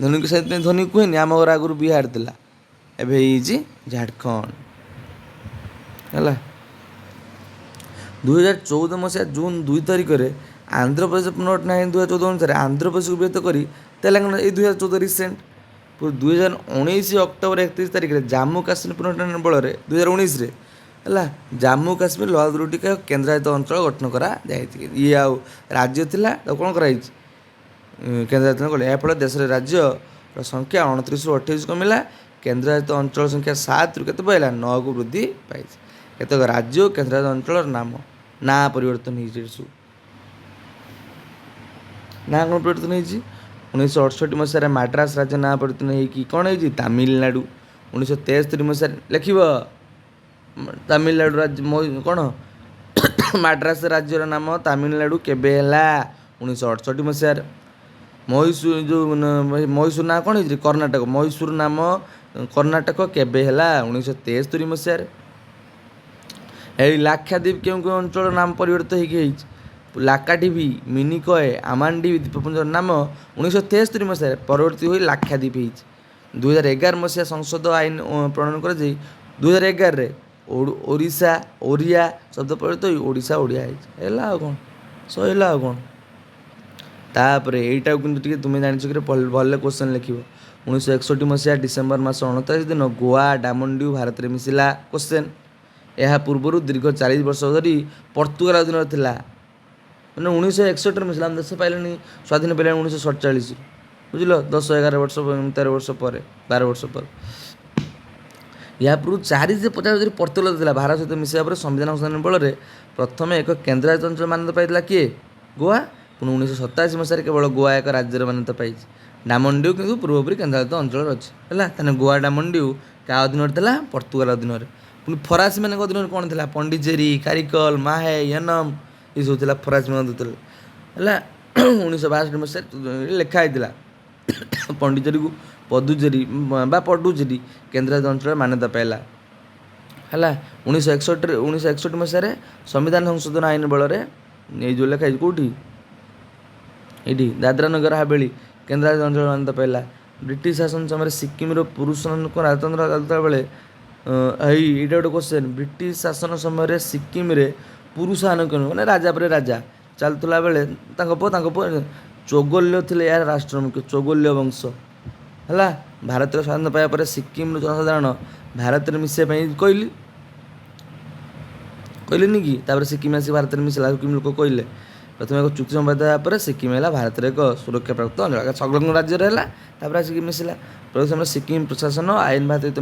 ଧନୀକୁ ସେଥିପାଇଁ ଧନୀ କୁହେନି, ଆମ ଘର ଆଗରୁ ବିହାର ଥିଲା, ଏବେ ହେଇଛି ଝାଡ଼ଖଣ୍ଡ ହେଲା। 2014 ମସିହା ଜୁନ 2 ତାରିଖରେ ଆନ୍ଧ୍ରପ୍ରଦେଶ ପୁନର୍ଗଠନ ଆଇନ 2014 ଅନୁସାରେ ଆନ୍ଧ୍ରପ୍ରଦେଶକୁ ବିଭକ୍ତ କରି ତେଲେଙ୍ଗାନା, ଏଇ 2014 ରିସେଣ୍ଟ। 2019 ଅକ୍ଟୋବର 31 ତାରିଖରେ ଜାମ୍ମୁ କାଶ୍ମୀର ପୁନର୍ଗଠନ ବଳରେ 2019ରେ ହେଲା, ଜାମ୍ମୁ କାଶ୍ମୀର ଲଦାଖ କେନ୍ଦ୍ରାୟତ୍ତ ଅଞ୍ଚଳ ଗଠନ କରାଯାଇଛି। ଇଏ ଆଉ ରାଜ୍ୟ ଥିଲା, ତାକୁ କ'ଣ କରାଯାଇଛି, କେନ୍ଦ୍ରାୟତ୍ତ କଲେ। ଏହାଫଳରେ ଦେଶରେ ରାଜ୍ୟର ସଂଖ୍ୟା 29ରୁ 28 କମିଲା। କେନ୍ଦ୍ରାୟତ୍ତ ଅଞ୍ଚଳ ସଂଖ୍ୟା 7ରୁ କେତେ ପାଇଲା, 9କୁ ବୃଦ୍ଧି ପାଇଛି। କେତେକ ରାଜ୍ୟ ଓ କେନ୍ଦ୍ରାୟତ୍ତ ଅଞ୍ଚଳର ନାଁ ପରିବର୍ତ୍ତନ ହେଇଛି। ସବୁ ନାଁ କ'ଣ ପରିବର୍ତ୍ତନ ହେଇଛି? 1968 ମସିହାରେ ମାଡ୍ରାସ ରାଜ୍ୟ ନାଁ ପରିବର୍ତ୍ତନ ହେଇକି କ'ଣ ହେଇଛି, ତାମିଲନାଡ଼ୁ। 1973 ମସିହାରେ ଲେଖିବ ତାମିଲନାଡ଼ୁ ରାଜ୍ୟ କ'ଣ ମାଡ୍ରାସ ରାଜ୍ୟର ନାମ ତାମିଲନାଡ଼ୁ କେବେ ହେଲା, 1968 ମସିହାରେ। ମହୀଶୂର ନାଁ କ'ଣ ହେଇଛି, କର୍ଣ୍ଣାଟକ। ମହୀଶୂର ନାମ କର୍ଣ୍ଣାଟକ କେବେ ହେଲା, 1973 ମସିହାରେ। ଏଇ ଲାକ୍ଷାଦ୍ୱୀପ କେଉଁ କେଉଁ ଅଞ୍ଚଳର ନାମ ପରିବର୍ତ୍ତିତ ହେଇଛି, ଲାକାଡିଭି, ମିନିକୟ, ଆମାଣ୍ଡିଭି ଦ୍ୱୀପପୁଞ୍ଜର ନାମ 1973 ମସିହାରେ ପରିବର୍ତ୍ତିତ ହୋଇ ଲାକ୍ଷାଦ୍ୱୀପ ହେଇଛି। 2011 ମସିହା ସଂସଦ ଆଇନ ପ୍ରଣୟନ କରାଯାଇ 2011ରେ ଓରିଆ ଶବ୍ଦ ପରିବର୍ତ୍ତିତ ହୋଇ ଓଡ଼ିଶା ଓଡ଼ିଆ ହେଇଛି। ହେଲା ଆଉ କ'ଣ, ସରିଲା ଆଉ କ'ଣ। ତାପରେ ଏଇଟାକୁ କିନ୍ତୁ ଟିକେ ତୁମେ ଜାଣିଛ କି ଭଲ କ୍ୱେଶ୍ଚନ୍ ଲେଖିବ। 1961 ମସିହା ଡିସେମ୍ବର ମାସ 29 ଦିନ ଗୋଆ ଡାମନଡିଉ ଭାରତରେ ମିଶିଲା। କ୍ୱେଶ୍ଚନ୍, ଏହା ପୂର୍ବରୁ ଦୀର୍ଘ 40 ବର୍ଷ ଧରି ପର୍ତ୍ତୁଗାଲ ଅଧୀନରେ ଥିଲା। ମାନେ 1961ରେ ମିଶିଲା, ଆମ ଦେଶ ପାଇଲାଣି ସ୍ୱାଧୀନ ପାଇଲାଣି 1947। ବୁଝିଲ, 10-11 ବର୍ଷ 13 ବର୍ଷ ପରେ 12 ବର୍ଷ ପରେ। ଏହା ପୂର୍ବରୁ 450 ଧରି ପର୍ତ୍ତୁଗାଲ ଥିଲା। ଭାରତ ସହିତ ମିଶିବା ପରେ ସମ୍ବିଧାନ ସଂଶୋଧନ ବଳରେ ପ୍ରଥମେ ଏକ କେନ୍ଦ୍ରାୟତ୍ତ ଅଞ୍ଚଳ ମାନ୍ୟତା ପାଇଥିଲା କିଏ, ଗୋଆ। ପୁଣି 1987 ମସିହାରେ କେବଳ ଗୋଆ ଏକ ରାଜ୍ୟର ମାନ୍ୟତା ପାଇଛି। ଡାମନଡିଉ କିନ୍ତୁ ପୂର୍ବପରି କେନ୍ଦ୍ରାୟତ୍ତ ଅଞ୍ଚଳରେ ଅଛି ହେଲା। ତାହେଲେ ଗୋଆ ଡାମନଡିଉ କାହା ଅଧୀନରେ ଥିଲା, ପର୍ତ୍ତୁଗାଲ ଅଧୀନରେ। ପୁଣି ଫରାସୀମାନଙ୍କ ଅଧୀନରେ କ'ଣ ଥିଲା, ପଣ୍ଡିଚେରୀ, କାରିକଲ, ମାହେ, ୟନମ ଏସବୁ ଥିଲା ଫରାସୀମାନଙ୍କ ଅଧୀନରେ ହେଲା। 1962 ମସିହାରେ ଲେଖା ହେଇଥିଲା ପଣ୍ଡିଚେରୀକୁ ପଡୁଚେରୀ କେନ୍ଦ୍ରାୟତ୍ତ ଅଞ୍ଚଳରେ ମାନ୍ୟତା ପାଇଲା ହେଲା। 1961 ମସିହାରେ ସମ୍ବିଧାନ ସଂଶୋଧନ ଆଇନ ବଳରେ ଏଇ ଯେଉଁ ଲେଖା ହେଇଛି କେଉଁଠି, ଏଇଠି ଦାଦ୍ରା ନଗର ହାବେଳୀ କେନ୍ଦ୍ରାୟତ୍ତ ଅଞ୍ଚଳ ମାନ୍ୟତା ପାଇଲା। ବ୍ରିଟିଶ ଶାସନ ସମୟରେ ସିକିମର ପୁରୁଷମାନଙ୍କ ରାଜତନ୍ତ୍ର ଚାଲୁଥିବା ବେଳେ ଏଇଟା ଗୋଟେ କ୍ୱେଶ୍ଚନ୍, ବ୍ରିଟିଶ ଶାସନ ସମୟରେ ସିକିମରେ ପୁରୁଷାନୁକ୍ରମ ମାନେ ରାଜା ପରେ ରାଜା ଚାଲୁଥିଲା ବେଳେ ତାଙ୍କ ପୁଅ ଚୋଗଲ୍ୟ ଥିଲେ ଏହାର ରାଷ୍ଟ୍ର ମୁଖ୍ୟ, ଚୋଗଲ୍ୟ ବଂଶ ହେଲା। ଭାରତର ସ୍ୱାଧୀନତା ପାଇବା ପରେ ସିକିମର ଜନସାଧାରଣ ଭାରତରେ ମିଶିବା ପାଇଁ କହିଲେନି କି, ତାପରେ ସିକିମ ଆସି ଭାରତରେ ମିଶିଲା। ସିକିମ ଲୋକ କହିଲେ, ପ୍ରଥମେ ଏକ ଚୁକ୍ତି ସମ୍ପାଦିତ ହେବା ପରେ ସିକିମ ହେଲା ଭାରତରେ ଏକ ସୁରକ୍ଷାପ୍ରାପ୍ତ ଅଞ୍ଚଳ, ସଂଲଗ୍ନ ରାଜ୍ୟରେ ହେଲା। ତାପରେ ଆସିକି ମିଶିଲା। ପ୍ରଥମ ସମୟରେ ସିକିମ ପ୍ରଶାସନ ଆଇନ ଭାରତ ସହିତ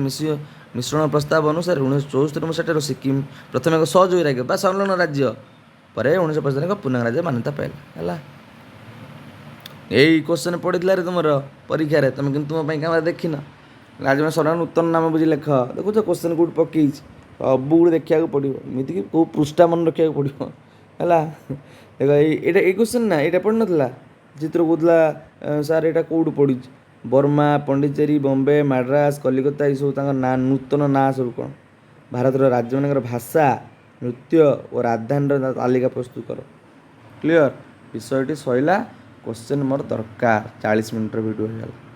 ମିଶ୍ରଣ ପ୍ରସ୍ତାବ ଅନୁସାରେ 1974 ମସିହାଠାରୁ ସିକିମ ପ୍ରଥମେ ଏକ ସହଯୋଗୀ ରାଜ୍ୟ ବା ସଂଲଗ୍ନ ରାଜ୍ୟ, ପରେ 1975 ଏକ ପୂର୍ଣ୍ଣାଙ୍ଗ ରାଜ୍ୟ ମାନ୍ୟତା ପାଇଲା ହେଲା। ଏଇ କ୍ୱେଶ୍ଚନ୍ ପଡ଼ିଥିଲା ରେ ତୁମର ପରୀକ୍ଷାରେ, ତୁମେ କିନ୍ତୁ ତୁମ ପାଇଁ କାମ ଦେଖିନ। ରାଜ୍ୟ ସଂଲଗ୍ନ ନୂତନ ନାମ ବୁଝି ଲେଖ। ଦେଖୁଛ କ୍ୱେଶ୍ଚନ୍ କେଉଁଠି ପକେଇଛି, ସବୁଗୁলো ଦେଖିବାକୁ ପଡ଼ିବ, ଏମିତିକି କେଉଁ ପୃଷ୍ଠା ମନେ ରଖିବାକୁ ପଡ଼ିବ ହେଲା। ଦେଖ ଏଇ କ୍ୱେଶ୍ଚନ୍ ନା, ଏଇଟା ପଡ଼ିନଥିଲା ଚିତ୍ର କହୁଥିଲା ସାର୍ ଏଇଟା କେଉଁଠୁ ପଡ଼ିଛି? ବର୍ମା, ପଣ୍ଡିଚେରୀ, ବମ୍ବେ, ମାଡ୍ରାସ, କଲିକତା ଏସବୁ ତାଙ୍କ ନାଁ, ନୂତନ ନାଁ ସବୁ କ'ଣ? ଭାରତର ରାଜ୍ୟମାନଙ୍କର ଭାଷା, ନୃତ୍ୟ ଓ ରାଜଧାନୀର ତାଲିକା ପ୍ରସ୍ତୁତ କର। କ୍ଲିଅର? ବିଷୟଟି ସଇଲା, କ୍ୱେଶ୍ଚନ୍ ମୋର ଦରକାର। 40 ମିନିଟ୍ର ଭିଡ଼ିଓ ହେଇଗଲା।